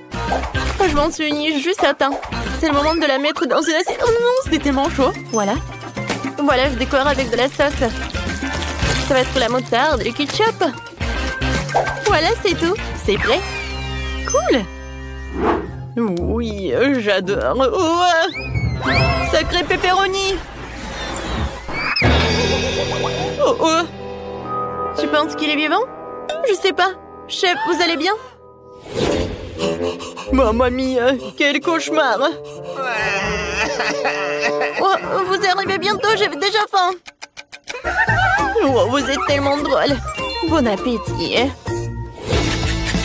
B: Je m'en suis juste à temps. C'est le moment de la mettre dans une assiette. Oh non, c'est tellement chaud. Voilà. Voilà, je décore avec de la sauce. Ça va être la moutarde, le ketchup. Voilà, c'est tout. C'est prêt. Cool. Oui, j'adore. Oh, sacré pepperoni. Oh, oh. Tu penses qu'il est vivant? Je sais pas. Chef, vous allez bien? Mamma mia, quel cauchemar! Oh, vous arrivez bientôt, j'ai déjà faim! Oh, vous êtes tellement drôle! Bon appétit!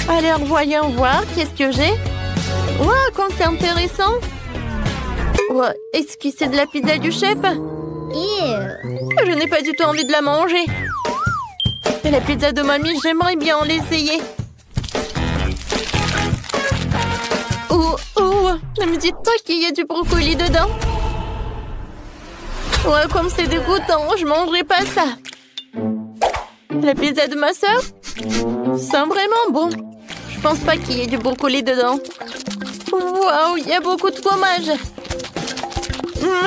B: Alors, voyons voir, qu'est-ce que j'ai? Wow, comme c'est intéressant! Oh, est-ce que c'est de la pizza du chef? Je n'ai pas du tout envie de la manger! Et la pizza de mamie, j'aimerais bien l'essayer! Oh, ne me dites pas qu'il y a du brocoli dedans. Ouais, comme c'est dégoûtant, je mangerai pas ça. La pizza de ma sœur sent vraiment bon. Je pense pas qu'il y ait du brocoli dedans. Waouh, il y a beaucoup de fromage.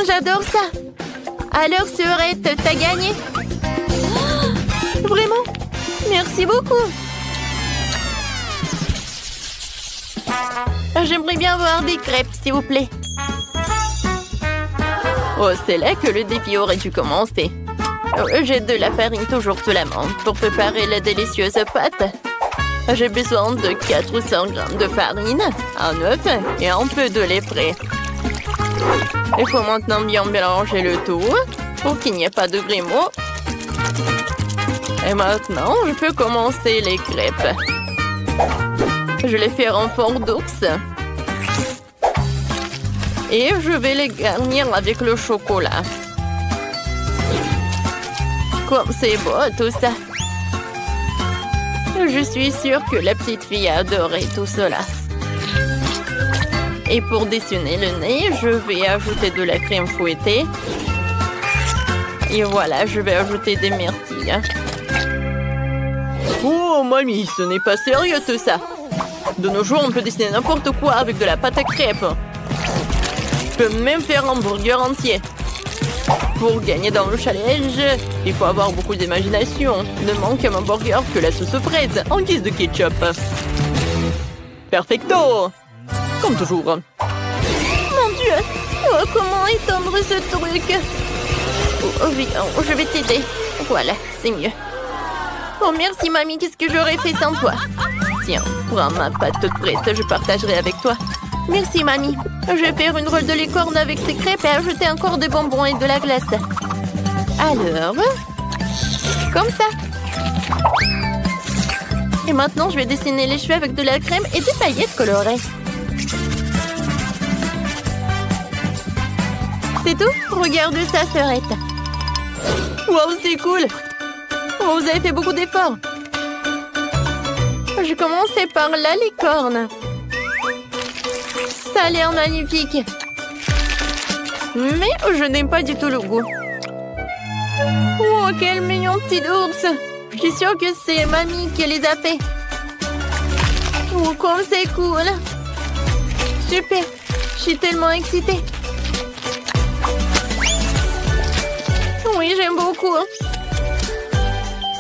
B: J'adore ça. Alors, Sœurette, t'as gagné. Vraiment? Merci beaucoup. J'aimerais bien voir des crêpes, s'il vous plaît. Oh, c'est là que le défi aurait dû commencer. J'ai de la farine toujours sous la main pour préparer la délicieuse pâte. J'ai besoin de 400 grammes de farine, un œuf et un peu de lait frais. Il faut maintenant bien mélanger le tout pour qu'il n'y ait pas de grumeaux. Et maintenant, je peux commencer les crêpes. Je vais les faire en forme d'ours. Et je vais les garnir avec le chocolat. Comme c'est beau tout ça. Je suis sûre que la petite fille a adoré tout cela. Et pour dessiner le nez, je vais ajouter de la crème fouettée. Et voilà, je vais ajouter des myrtilles. Oh, mamie, ce n'est pas sérieux tout ça. De nos jours, on peut dessiner n'importe quoi avec de la pâte à crêpes. Je peux même faire un burger entier. Pour gagner dans le challenge, il faut avoir beaucoup d'imagination. Ne manque à mon burger que la sauce fraise en guise de ketchup. Perfecto! Comme toujours. Mon Dieu! Oh, comment étendre ce truc? Oh, viens, je vais t'aider. Voilà, c'est mieux. Oh, merci, mamie. Qu'est-ce que j'aurais fait sans toi? Tiens, prends ma pâte toute prête. Je partagerai avec toi. Merci, mamie. Je vais faire une rôle de licorne avec ces crêpes et ajouter encore des bonbons et de la glace. Alors, comme ça. Et maintenant, je vais dessiner les cheveux avec de la crème et des paillettes colorées. C'est tout? Regarde ça, Sœurette. Wow, c'est cool. Oh, vous avez fait beaucoup d'efforts. Je commençais par la licorne. Ça a l'air magnifique. Mais je n'aime pas du tout le goût. Oh, quel mignon petit ours. Je suis sûre que c'est mamie qui les a fait. Oh, comme c'est cool. Super. Je suis tellement excitée. Oui, j'aime beaucoup.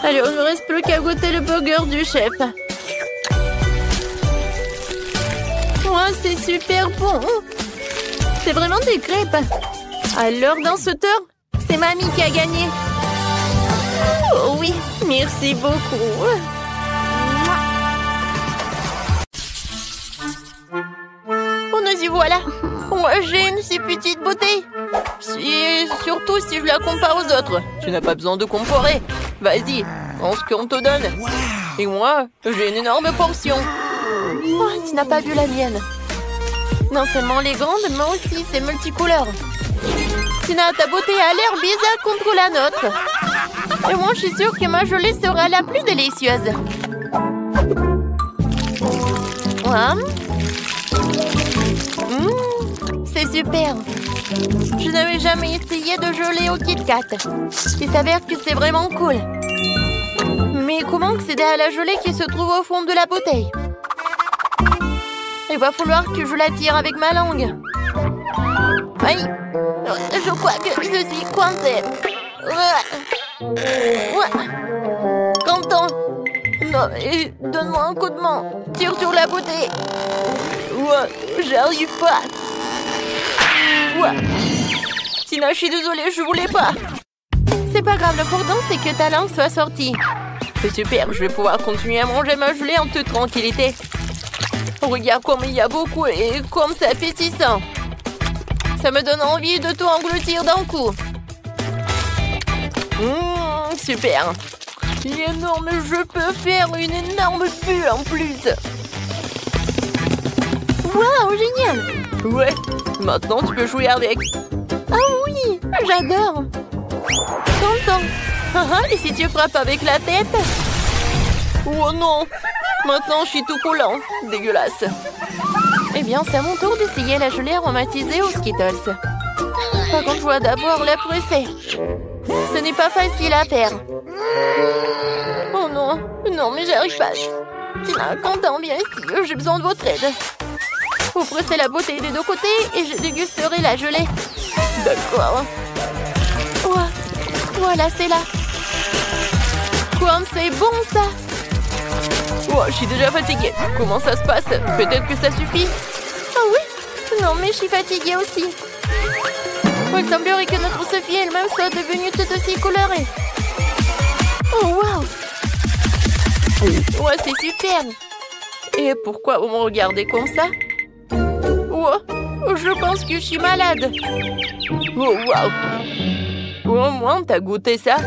B: Alors, il ne me reste plus qu'à goûter le burger du chef. Moi, c'est super bon. C'est vraiment des crêpes. Alors, dans ce tour, c'est mamie qui a gagné. Oh oui, merci beaucoup. Oh, nous y voilà. Moi, j'ai une si petite bouteille. Surtout si je la compare aux autres. Tu n'as pas besoin de comparer. Vas-y, prends ce qu'on te donne. Et moi, j'ai une énorme portion. Oh, tu n'as pas vu la mienne. Non seulement les grandes, mais aussi c'est multicouleur. Tina, ta beauté a l'air bizarre contre la nôtre. Et moi, je suis sûre que ma gelée sera la plus délicieuse. C'est super. Je n'avais jamais essayé de gelée au Kit Kat. Il s'avère que c'est vraiment cool. Mais comment accéder à la gelée qui se trouve au fond de la bouteille? Il va falloir que je la tire avec ma langue. Aïe! Je crois que je suis coincée. Quentin! Non, donne-moi un coup de main. Tire sur la bouteille. J'arrive pas. Tina, je suis désolée, je voulais pas. C'est pas grave, l'important c'est que ta langue soit sortie. C'est super, je vais pouvoir continuer à manger ma gelée en toute tranquillité. Regarde comme il y a beaucoup et comme c'est appétissant. Ça me donne envie de tout engloutir d'un coup. Super. Il est énorme, je peux faire une énorme bulle en plus. Waouh, génial. Ouais, maintenant tu peux jouer avec. Ah oui, j'adore. Content. Et si tu frappes avec la tête? Oh non. Maintenant, je suis tout collant. Dégueulasse. Eh bien, c'est à mon tour d'essayer la gelée aromatisée aux Skittles. Par contre, je dois d'abord la presser. Ce n'est pas facile à faire. Oh non. Non, mais j'arrive pas. Tina, Quentin, viens ici. J'ai besoin de votre aide. Vous pressez la bouteille des deux côtés et je dégusterai la gelée. D'accord. Voilà, c'est là. Comme c'est bon, ça. Je suis déjà fatiguée. Comment ça se passe? Peut-être que ça suffit. Ah oui? Non, mais je suis fatiguée aussi. Il semblerait que notre Sophie elle-même soit devenue toute aussi colorée. Oh, waouh! Ouais, c'est super. Et pourquoi vous me regardez comme ça? Je pense que je suis malade. Oh, waouh! Au moins, t'as goûté ça?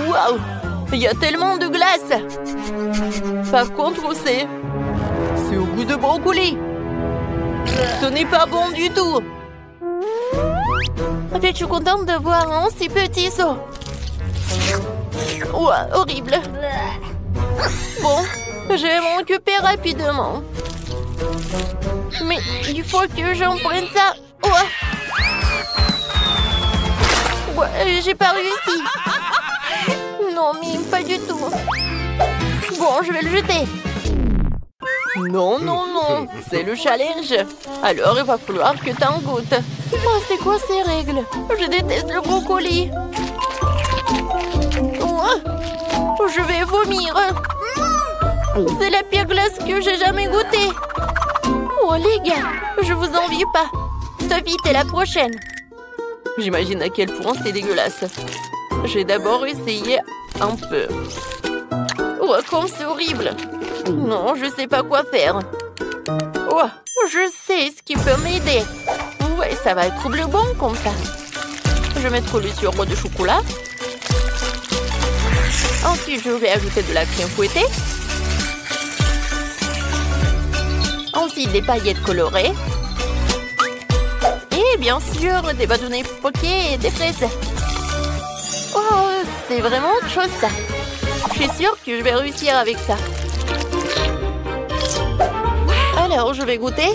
B: Waouh! Il y a tellement de glace. Par contre, c'est au goût de brocoli. Ce n'est pas bon du tout. Je suis contente de voir un si petit saut. Horrible. Bon, je vais m'en occuper rapidement. Mais il faut que j'en prenne ça. J'ai pas réussi. Non, mais pas du tout. Bon, je vais le jeter. Non, non, non. C'est le challenge. Alors, il va falloir que t'en goûtes. C'est quoi ces règles? Je déteste le brocoli. Je vais vomir. C'est la pire glace que j'ai jamais goûtée. Les gars, je vous envie pas. Sophie, t'es la prochaine. J'imagine à quel point c'est dégueulasse. J'ai d'abord essayé un peu. Comme c'est horrible. Non, je sais pas quoi faire. Je sais ce qui peut m'aider. Ouais, ça va être bleu bon comme ça. Je vais mettre le sirop de chocolat. Ensuite, je vais ajouter de la crème fouettée. Ensuite, des paillettes colorées. Et bien sûr, des bâtonnets poqués et des fraises. C'est vraiment autre chose ça. Je suis sûre que je vais réussir avec ça. Alors, je vais goûter.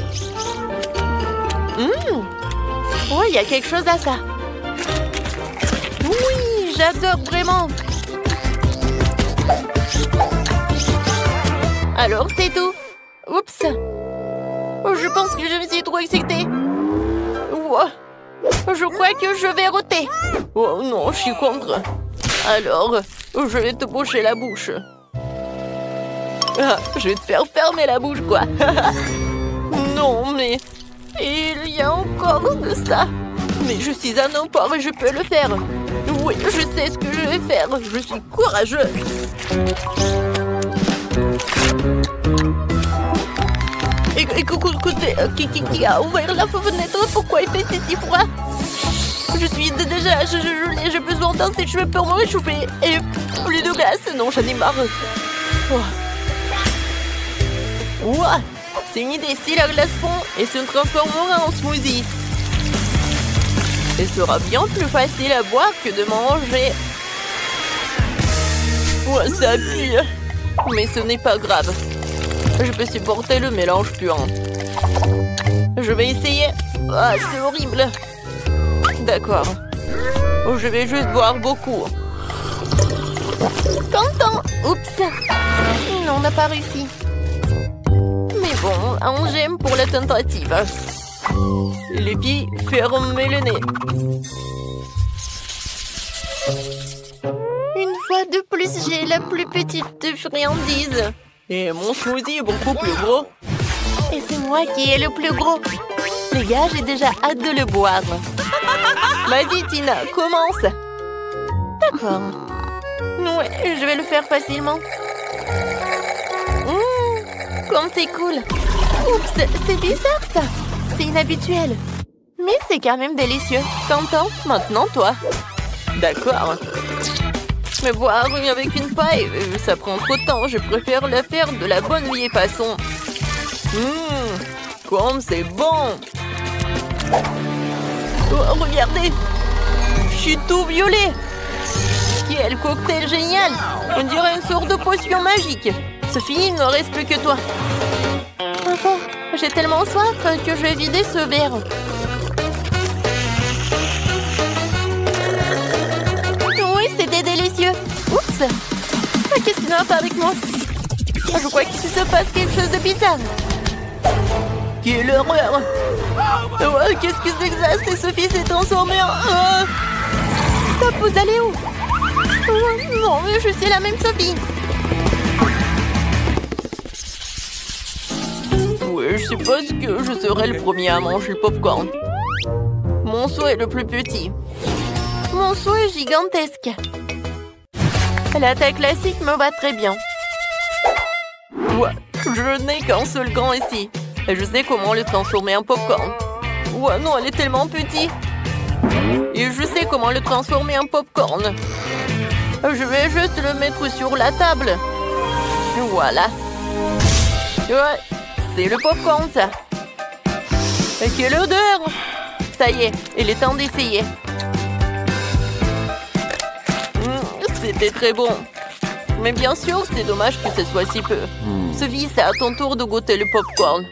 B: Il y a quelque chose à ça. Oui, j'adore vraiment. Alors, c'est tout. Oups. Je pense que je me suis trop excitée. Je crois que je vais roter. Oh non, je suis contre. Alors, je vais te boucher la bouche. Ah, je vais te faire fermer la bouche, quoi. Non, mais... il y a encore de ça. Mais je suis un empereur et je peux le faire. Oui, je sais ce que je vais faire. Je suis courageux. Écoutez, qui a ouvert la fenêtre? Pourquoi il fait si froid? Je suis déjà gelée, j'ai besoin d'un sèche-cheveux pour me réchauffer. Et plus de glace, non, j'en ai marre. Ouah, c'est une idée, si la glace fond et se transformera en smoothie. Ce sera bien plus facile à boire que de manger. Ouah, ça pue. Mais ce n'est pas grave. Je peux supporter le mélange puant. Je vais essayer. Ah, c'est horrible. D'accord. Je vais juste boire beaucoup. Content. Oups. Non, on n'a pas réussi. Mais bon, un j'aime pour la tentative. Les filles, fermez le nez. Une fois de plus, j'ai la plus petite friandise. Et mon smoothie est beaucoup plus gros. Et c'est moi qui ai le plus gros. Les gars, j'ai déjà hâte de le boire. Vas-y, Tina, commence. D'accord. Ouais, je vais le faire facilement. Comme c'est cool. Oups, c'est bizarre ça. C'est inhabituel. Mais c'est quand même délicieux. T'entends? Maintenant, toi. D'accord. Mais boire avec une paille, ça prend trop de temps. Je préfère la faire de la bonne vieille façon. Comme c'est bon. Oh, regardez. Je suis tout violet. Quel cocktail génial. On dirait une sorte de potion magique. Sophie, il ne reste plus que toi. Enfin, j'ai tellement soif que je vais vider ce verre. Oui, c'était délicieux. Oups. Qu'est-ce qui ne va pas avec moi? Je crois qu'il se passe quelque chose de bizarre. Quelle horreur. Qu'est-ce que c'est que ça? C'est Sophie s'est transformée en... Stop, vous allez où? Non, mais je suis la même Sophie. Oui, je suppose que je serai le premier à manger le popcorn. Mon seau est le plus petit. Mon seau est gigantesque. La taille classique me va très bien. Ouais, je n'ai qu'un seul gant ici. Et je sais comment le transformer en popcorn. Ouais, non, elle est tellement petite. Et je sais comment le transformer en popcorn. Je vais juste le mettre sur la table. Voilà. Ouais, c'est le popcorn, ça. Et quelle odeur! Ça y est, il est temps d'essayer. C'était très bon. Mais bien sûr, c'est dommage que ce soit si peu. Sophie, c'est à ton tour de goûter le popcorn.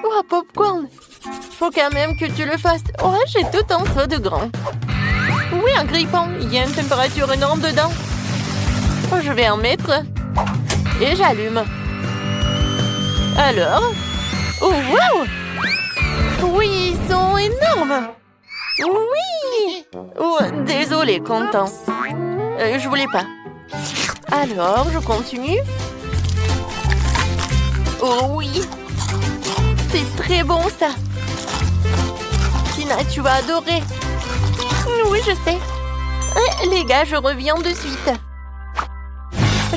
B: Oh, popcorn! Faut quand même que tu le fasses. Oh, j'ai tout un seau de grand. Oui, un grille-pain. Il y a une température énorme dedans. Oh, je vais en mettre. Et j'allume. Alors? Oh, wow! Oui, ils sont énormes. Oui! Oh, désolé, Content. Je voulais pas. Alors, je continue. Oh oui! C'est très bon, ça. Tina, tu vas adorer. Oui, je sais. Les gars, je reviens de suite.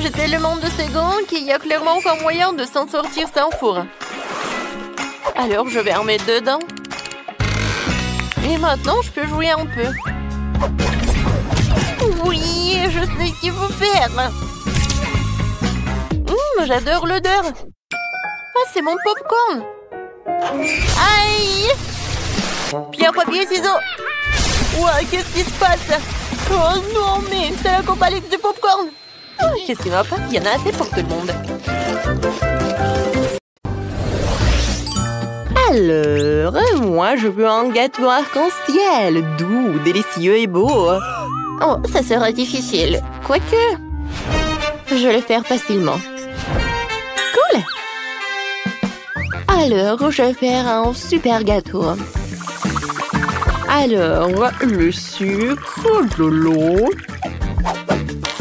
B: J'ai tellement de secondes qu'il y a clairement aucun moyen de s'en sortir sans four. Alors, je vais en mettre dedans. Et maintenant, je peux jouer un peu. Oui, je sais ce qu'il faut faire. J'adore l'odeur. Ah, c'est mon popcorn. Aïe! Pierre, papier, ciseaux. Ouah, qu'est-ce qui se passe? Oh non, mais c'est la compagnie de popcorn. Oh, qu'est-ce qui va pas? Il y en a assez pour tout le monde. Alors, moi, je veux un gâteau arc-en-ciel, doux, délicieux et beau. Oh, ça sera difficile. Quoique, je vais le faire facilement. Cool! Alors, je vais faire un super gâteau. Alors, le sucre, de l'eau.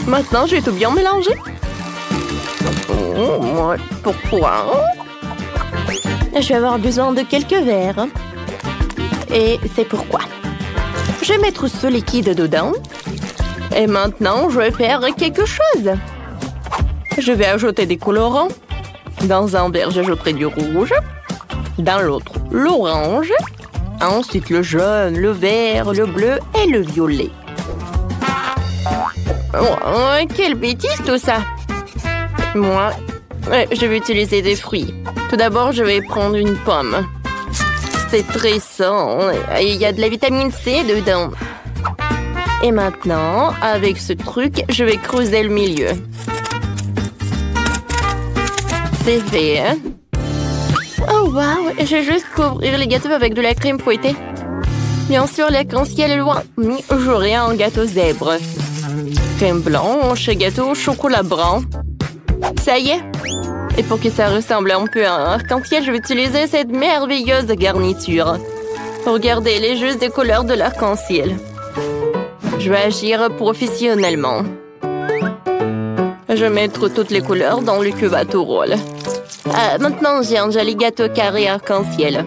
B: Maintenant, je vais tout bien mélanger. Oh, pourquoi? Je vais avoir besoin de quelques verres. Et c'est pourquoi. Je vais mettre ce liquide dedans. Et maintenant, je vais faire quelque chose. Je vais ajouter des colorants. Dans un verre, j'ajouterai du rouge. Dans l'autre, l'orange. Ensuite, le jaune, le vert, le bleu et le violet. Oh, quelle bêtise tout ça! Moi, je vais utiliser des fruits. Tout d'abord, je vais prendre une pomme. C'est très sain. Il y a de la vitamine C dedans. Et maintenant, avec ce truc, je vais creuser le milieu. C'est fait, hein? Oh, waouh! Je vais juste couvrir les gâteaux avec de la crème fouettée. Bien sûr, l'arc-en-ciel est loin. Mais j'aurai un gâteau zèbre. Crème blanche, gâteau au chocolat brun. Ça y est. Et pour que ça ressemble un peu à un arc-en-ciel, je vais utiliser cette merveilleuse garniture. Regardez, elle est juste des couleurs de l'arc-en-ciel. Je vais agir professionnellement. Je vais mettre toutes les couleurs dans le cube à tout rôle. Maintenant, j'ai un joli gâteau carré arc-en-ciel.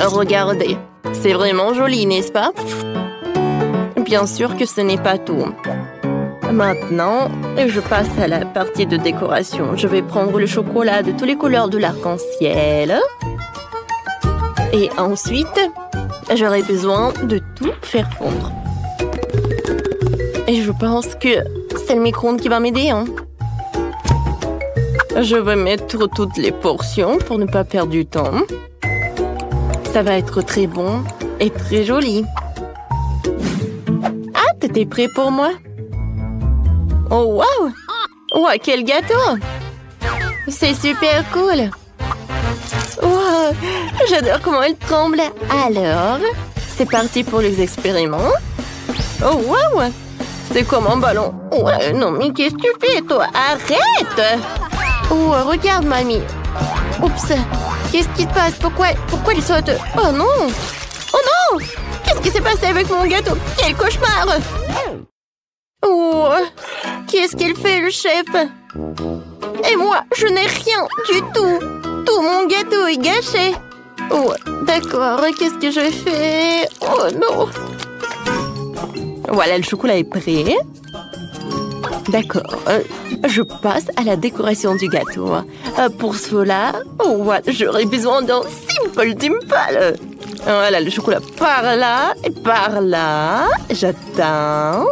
B: Regardez, c'est vraiment joli, n'est-ce pas? Bien sûr que ce n'est pas tout. Maintenant, je passe à la partie de décoration. Je vais prendre le chocolat de toutes les couleurs de l'arc-en-ciel. Et ensuite, j'aurai besoin de tout faire fondre. Et je pense que c'est le micro-ondes qui va m'aider, hein? Je vais mettre toutes les portions pour ne pas perdre du temps. Ça va être très bon et très joli. Ah, t'étais prêt pour moi? Oh, waouh! Wow, quel gâteau! C'est super cool! Wow, j'adore comment elle tremble. Alors, c'est parti pour les expériments. Oh, waouh! C'est comme un ballon. Ouais, non, mais qu'est-ce que tu fais, toi? Arrête! Oh, regarde, mamie. Oups! Qu'est-ce qui te passe? Pourquoi il saute? Oh non! Oh non! Qu'est-ce qui s'est passé avec mon gâteau? Quel cauchemar! Oh! Qu'est-ce qu'elle fait, le chef? Et moi, je n'ai rien du tout! Tout mon gâteau est gâché! Oh, d'accord, qu'est-ce que je fais? Oh non! Voilà, le chocolat est prêt. D'accord, je passe à la décoration du gâteau. Pour cela, oh, voilà, j'aurais besoin d'un Simple Dimple. Voilà, le chocolat par là et par là. J'attends.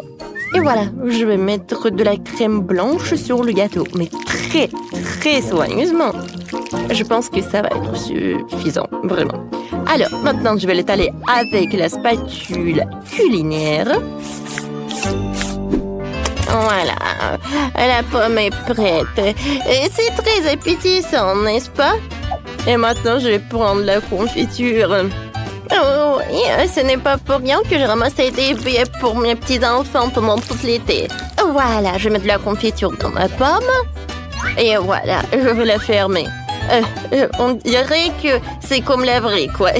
B: Et voilà, je vais mettre de la crème blanche sur le gâteau, mais très, très soigneusement. Je pense que ça va être suffisant, vraiment. Alors, maintenant, je vais l'étaler avec la spatule culinaire. Voilà, la pomme est prête. Et c'est très appétissant, n'est-ce pas? Et maintenant, je vais prendre la confiture. Oh, et ce n'est pas pour rien que j'ai ramassé des billets pour mes petits-enfants pendant tout l'été. Voilà, je vais mettre de la confiture dans ma pomme. Et voilà, je vais la fermer. On dirait que c'est comme la vraie, quoi.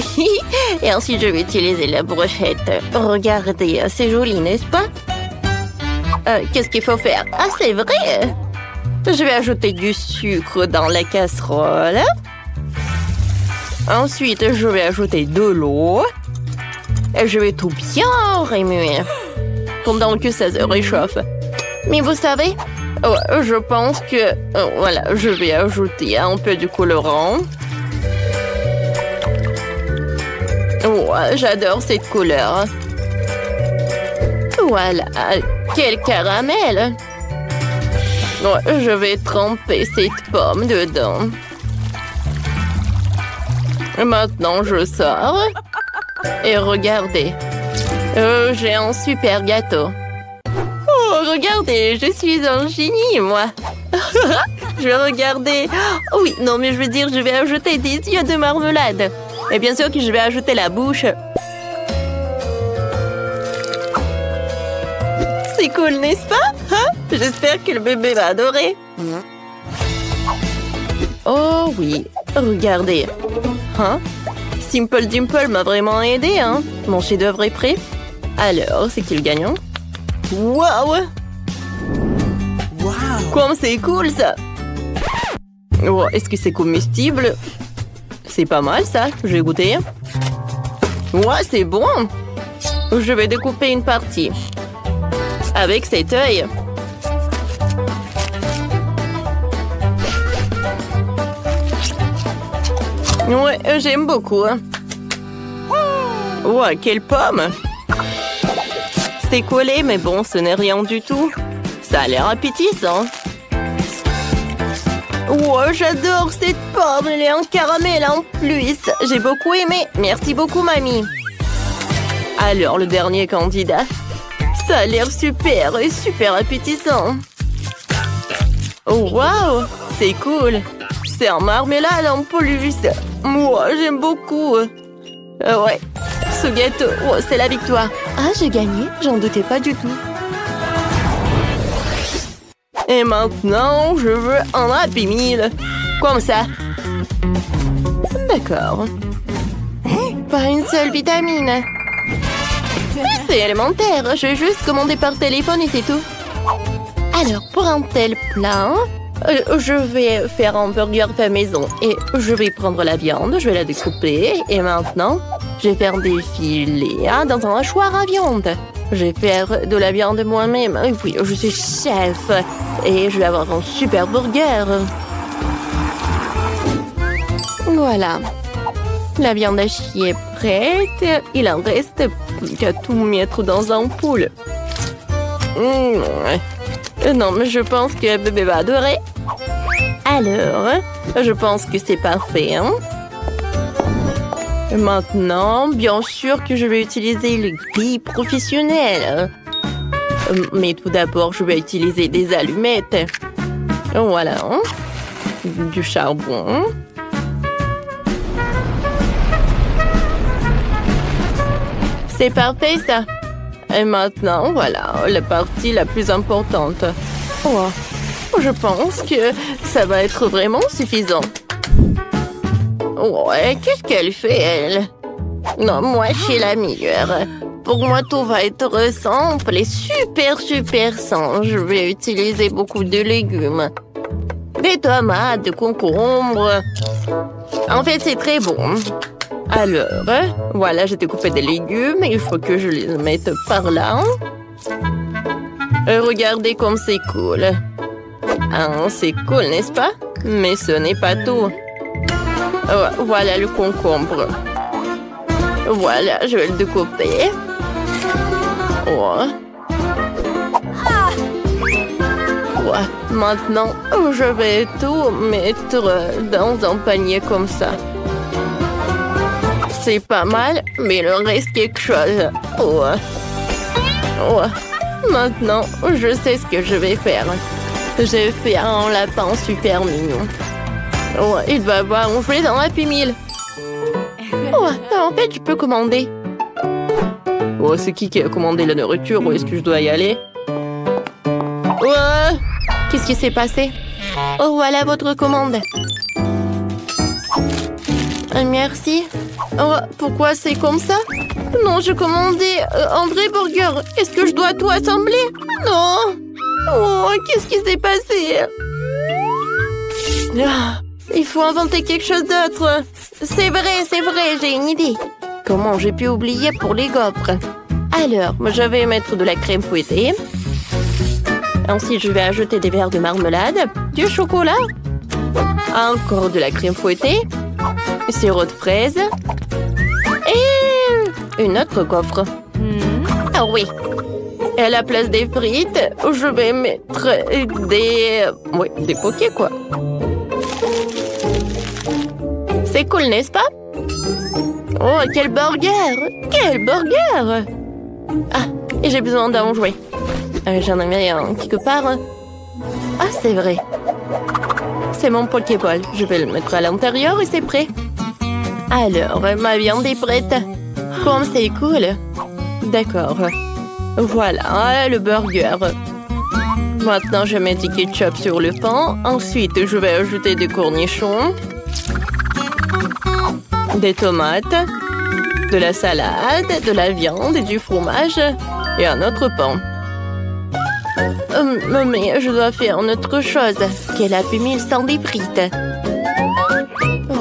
B: Et ensuite, je vais utiliser la brochette. Regardez, c'est joli, n'est-ce pas? Qu'est-ce qu'il faut faire? Ah, c'est vrai! Je vais ajouter du sucre dans la casserole. Ensuite, je vais ajouter de l'eau. Et je vais tout bien remuer pendant que ça se réchauffe. Mais vous savez, je pense que... voilà, je vais ajouter un peu de colorant. Oh, j'adore cette couleur. Voilà, quel caramel! Je vais tremper cette pomme dedans. Maintenant, je sors. Et regardez, j'ai un super gâteau. Oh, regardez, je suis un génie, moi. Je vais regarder. Oh, oui, non, mais je veux dire, je vais ajouter des yeux de marmelade. Et bien sûr que je vais ajouter la bouche. C'est cool, n'est-ce pas? Hein? J'espère que le bébé va adorer. Oh oui, regardez. Hein? Simple Dimple m'a vraiment aidé, hein? Mon chef-d'œuvre est prêt. Alors, c'est qui le gagnant? Waouh! Comme c'est cool ça! Oh, est-ce que c'est comestible? C'est pas mal ça, je vais goûter. Ouais, c'est bon! Je vais découper une partie. Avec cet œil. Ouais, j'aime beaucoup. Ouais, quelle pomme! C'est collé, mais bon, ce n'est rien du tout. Ça a l'air appétissant. Ouais, j'adore cette pomme. Elle est en caramel en plus. J'ai beaucoup aimé. Merci beaucoup, mamie. Alors, le dernier candidat. Ça a l'air super et super appétissant. Oh, waouh! C'est cool. C'est en marmelade en plus. Moi, j'aime beaucoup. Ouais, ce gâteau, oh, c'est la victoire. Ah, j'ai gagné, j'en doutais pas du tout. Et maintenant, je veux un Happy Meal. Comme ça. D'accord. Pas une seule vitamine. C'est élémentaire, je vais juste commander par téléphone et c'est tout. Alors, pour un tel plat, je vais faire un burger fait maison et je vais prendre la viande, je vais la découper et maintenant, je vais faire des filets dans un hachoir à viande. Je vais faire de la viande moi-même. Oui, je suis chef et je vais avoir un super burger. Voilà. La viande hachée est prête. Il en reste plus qu'à tout mettre dans un poule. Non, mais je pense que bébé va adorer. Alors, je pense que c'est parfait. Hein? Maintenant, bien sûr que je vais utiliser le grille professionnel. Mais tout d'abord, je vais utiliser des allumettes. Voilà. Du charbon. C'est parfait, ça. Et maintenant, voilà, la partie la plus importante. Oh, je pense que ça va être vraiment suffisant. Ouais, qu'est-ce qu'elle fait, elle? Non, moi, je suis la meilleure. Pour moi, tout va être simple et super, super sain. Je vais utiliser beaucoup de légumes. Des tomates, des concombres. En fait, c'est très bon. Alors, voilà, j'ai découpé des légumes. Il faut que je les mette par là. Regardez comme c'est cool. C'est cool, n'est-ce pas? Mais ce n'est pas tout. Voilà le concombre. Voilà, je vais le découper. Maintenant, je vais tout mettre dans un panier comme ça. C'est pas mal, mais il reste quelque chose. Maintenant, je sais ce que je vais faire. J'ai fait un lapin super mignon. Il va avoir un jouet dans Happy Meal. En fait, je peux commander. C'est qui a commandé la nourriture? Où est-ce que je dois y aller? Qu'est-ce qui s'est passé? Voilà votre commande. Merci. Pourquoi c'est comme ça? Non, je commandais un vrai burger. Est-ce que je dois tout assembler? Non. Qu'est-ce qui s'est passé? Il faut inventer quelque chose d'autre. C'est vrai, j'ai une idée. Comment j'ai pu oublier pour les gaufres? Alors, je vais mettre de la crème fouettée. Ensuite, je vais ajouter des verres de marmelade, du chocolat, encore de la crème fouettée, sirop de fraise et une autre gaufre. Ah oui. Et à la place des frites, je vais mettre des pokés, quoi. C'est cool, n'est-ce pas? Quel burger! Quel burger! Et j'ai besoin d'un jouet. J'en avais un quelque part. C'est vrai. C'est mon Pokéball. Je vais le mettre à l'intérieur et c'est prêt. Alors, ma viande est prête. Comme c'est cool. D'accord. Voilà, le burger. Maintenant, je mets du ketchup sur le pain. Ensuite, je vais ajouter des cornichons, des tomates, de la salade, de la viande et du fromage et un autre pain. Mais je dois faire une autre chose. Quel Happy Meal sans des frites?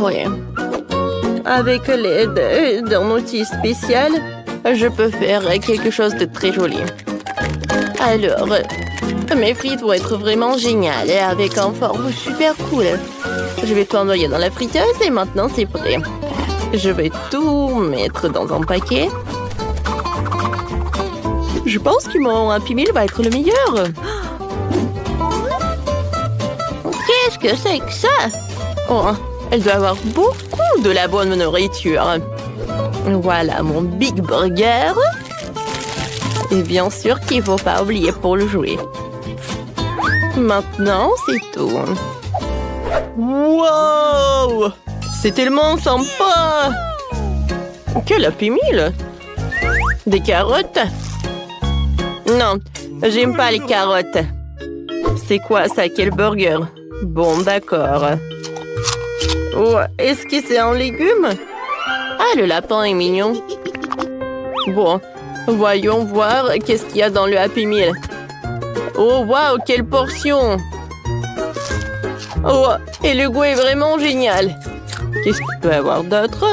B: Oui. Avec l'aide d'un outil spécial, je peux faire quelque chose de très joli. Alors, mes frites vont être vraiment géniales avec un forme super cool. Je vais tout envoyer dans la friteuse et maintenant c'est prêt. Je vais tout mettre dans un paquet. Je pense que mon Happy Meal va être le meilleur. Qu'est-ce que c'est que ça? Oh, elle doit avoir beaucoup de la bonne nourriture. Voilà mon Big Burger. Et bien sûr qu'il ne faut pas oublier pour le jouer. Maintenant, c'est tout. Wow! C'est tellement sympa! Quel Happy Meal! Des carottes? Non, j'aime pas les carottes. C'est quoi ça? Quel burger? Bon, d'accord. Oh, est-ce que c'est un légume? Ah, le lapin est mignon. Bon, voyons voir qu'est-ce qu'il y a dans le Happy Meal. Oh, waouh, quelle portion! Oh, et le goût est vraiment génial. Qu'est-ce qu'il peut y avoir d'autre?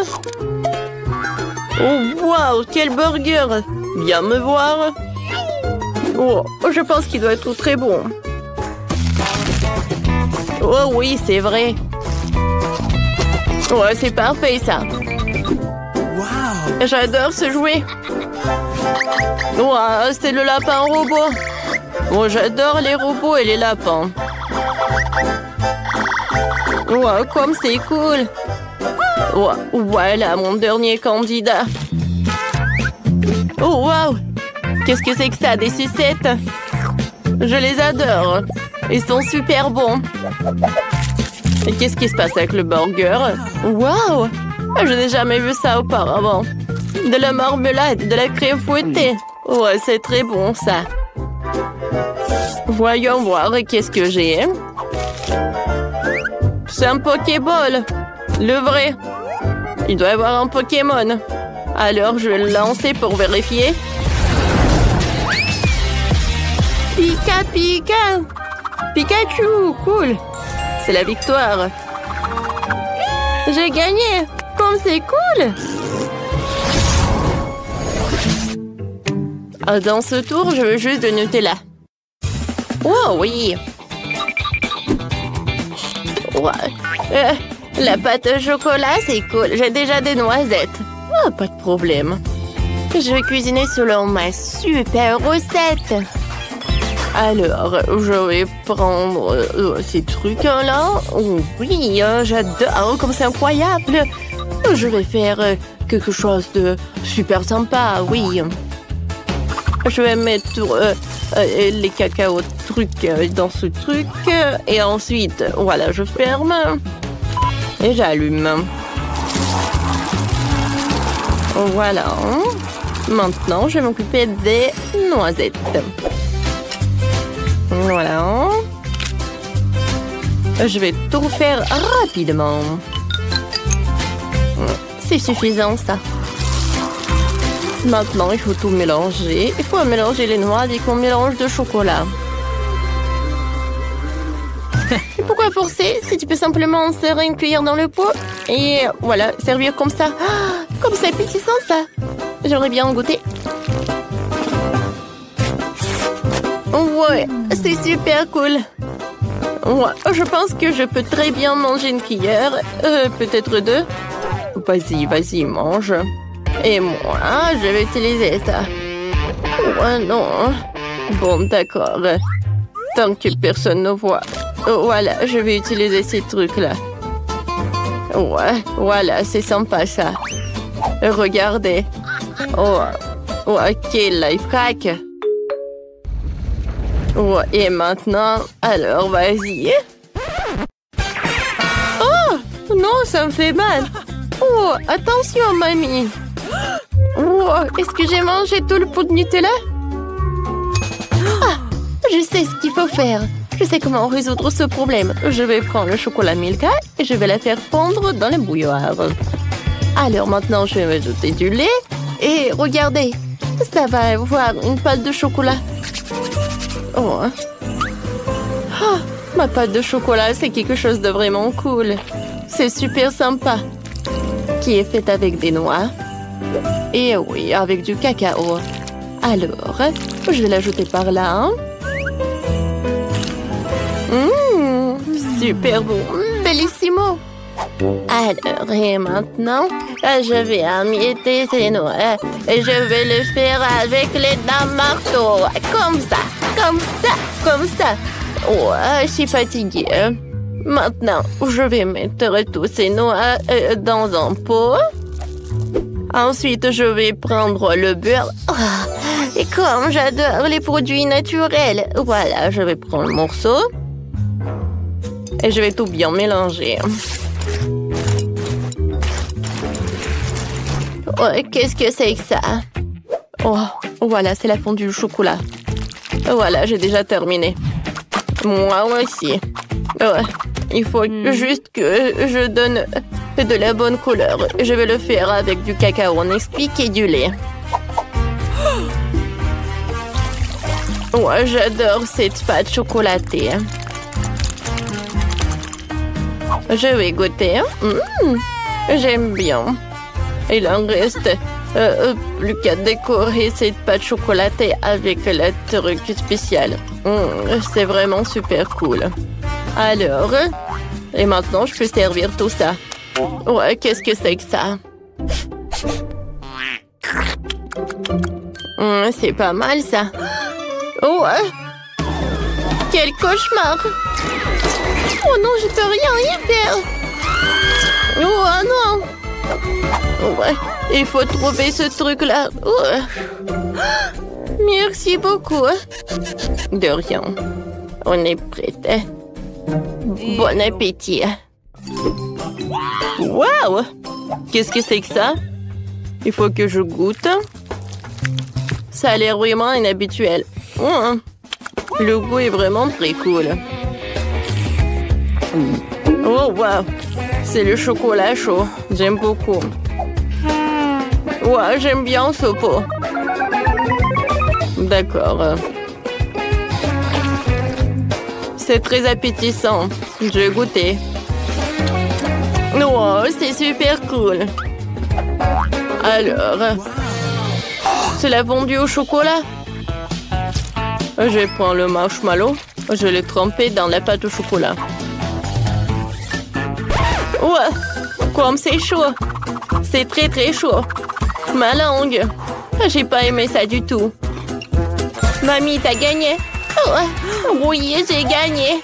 B: Oh, waouh, quel burger! Viens me voir. Oh, je pense qu'il doit être très bon. Oh oui, c'est vrai. Ouais, c'est parfait, ça. Wow. J'adore ce jouet. Wow, c'est le lapin robot. Moi, j'adore les robots et les lapins. Wow, comme c'est cool. Wow, voilà mon dernier candidat. Oh, wow. Qu'est-ce que c'est que ça, des sucettes? Je les adore. Ils sont super bons. Et qu'est-ce qui se passe avec le burger? Wow! Je n'ai jamais vu ça auparavant. De la marmelade, de la crème fouettée. Ouais, c'est très bon, ça. Voyons voir qu'est-ce que j'ai. C'est un Pokéball. Le vrai. Il doit y avoir un Pokémon. Alors, je vais le lancer pour vérifier. Pika, Pika! Pikachu! Cool! C'est la victoire. J'ai gagné! Comme c'est cool! Dans ce tour, je veux juste de Nutella. Oh oui! Ouais. La pâte au chocolat, c'est cool. J'ai déjà des noisettes. Oh, pas de problème. Je vais cuisiner selon ma super recette. Alors, je vais prendre ces trucs-là. Oh, oui, j'adore, comme c'est incroyable. Je vais faire quelque chose de super sympa, oui. Je vais mettre les cacao trucs dans ce truc. Et ensuite, voilà, je ferme. Et j'allume. Voilà. Maintenant, je vais m'occuper des noisettes. Voilà. Je vais tout faire rapidement. C'est suffisant, ça. Maintenant, il faut tout mélanger. Il faut mélanger les noix et qu'on mélange de chocolat. Et pourquoi forcer si tu peux simplement insérer une cuillère dans le pot et voilà, servir comme ça. Ah, comme c'est appétissant, ça. J'aimerais bien en goûter. Ouais, c'est super cool. Ouais, je pense que je peux très bien manger une cuillère. Peut-être deux. Vas-y, vas-y, mange. Et moi, je vais utiliser ça. Ouais, non. Bon, d'accord. Tant que personne ne voit. Voilà, je vais utiliser ces trucs-là. Ouais, voilà, c'est sympa, ça. Regardez. Oh, quel life hack. Ouais, et maintenant, alors, vas-y. Oh, non, ça me fait mal. Oh, attention, mamie. Oh, est-ce que j'ai mangé tout le pot de Nutella? Ah, je sais ce qu'il faut faire. Je sais comment résoudre ce problème. Je vais prendre le chocolat Milka et je vais la faire fondre dans le bouilloire. Alors maintenant, je vais ajouter du lait. Et regardez, ça va avoir une pâte de chocolat. Oh. Ah, ma pâte de chocolat, c'est quelque chose de vraiment cool. C'est super sympa. Qui est faite avec des noix. Et oui, avec du cacao. Alors, je vais l'ajouter par là. Super bon. Bellissimo. Alors, et maintenant, je vais emietter ces noix. Et je vais le faire avec les dents marteau. Comme ça, comme ça, comme ça. Oh, je suis fatiguée. Maintenant, je vais mettre tous ces noix dans un pot. Ensuite, je vais prendre le beurre. Oh, et comme j'adore les produits naturels. Voilà, je vais prendre le morceau. Et je vais tout bien mélanger. Oh, qu'est-ce que c'est que ça? Oh, voilà, c'est la fondue au chocolat. Voilà, j'ai déjà terminé. Moi aussi. Oh, il faut juste que je donne de la bonne couleur. Je vais le faire avec du cacao Nesquik et du lait. Oh, j'adore cette pâte chocolatée. Je vais goûter. J'aime bien. Il en reste plus qu'à décorer cette pâte chocolatée avec le truc spécial. C'est vraiment super cool. Alors, et maintenant, je peux servir tout ça. Ouais, qu'est-ce que c'est que ça? C'est pas mal, ça. Oh, quel cauchemar! Oh non, je peux rien y faire! Oh non! Ouais, il faut trouver ce truc-là. Merci beaucoup. De rien. On est prête. Bon appétit. Wow! Qu'est-ce que c'est que ça? Il faut que je goûte. Ça a l'air vraiment inhabituel. Le goût est vraiment très cool. Oh, wow! C'est le chocolat chaud. J'aime beaucoup. Ouais, j'aime bien ce pot. D'accord. C'est très appétissant. Je vais goûter. Oh, c'est super cool. Alors, c'est la fondue au chocolat. Je vais prendre le marshmallow. Je vais le tremper dans la pâte au chocolat. Ouais, comme c'est chaud. C'est très très chaud. Ma langue. J'ai pas aimé ça du tout. Mamie, t'as gagné? Oh, oui, j'ai gagné.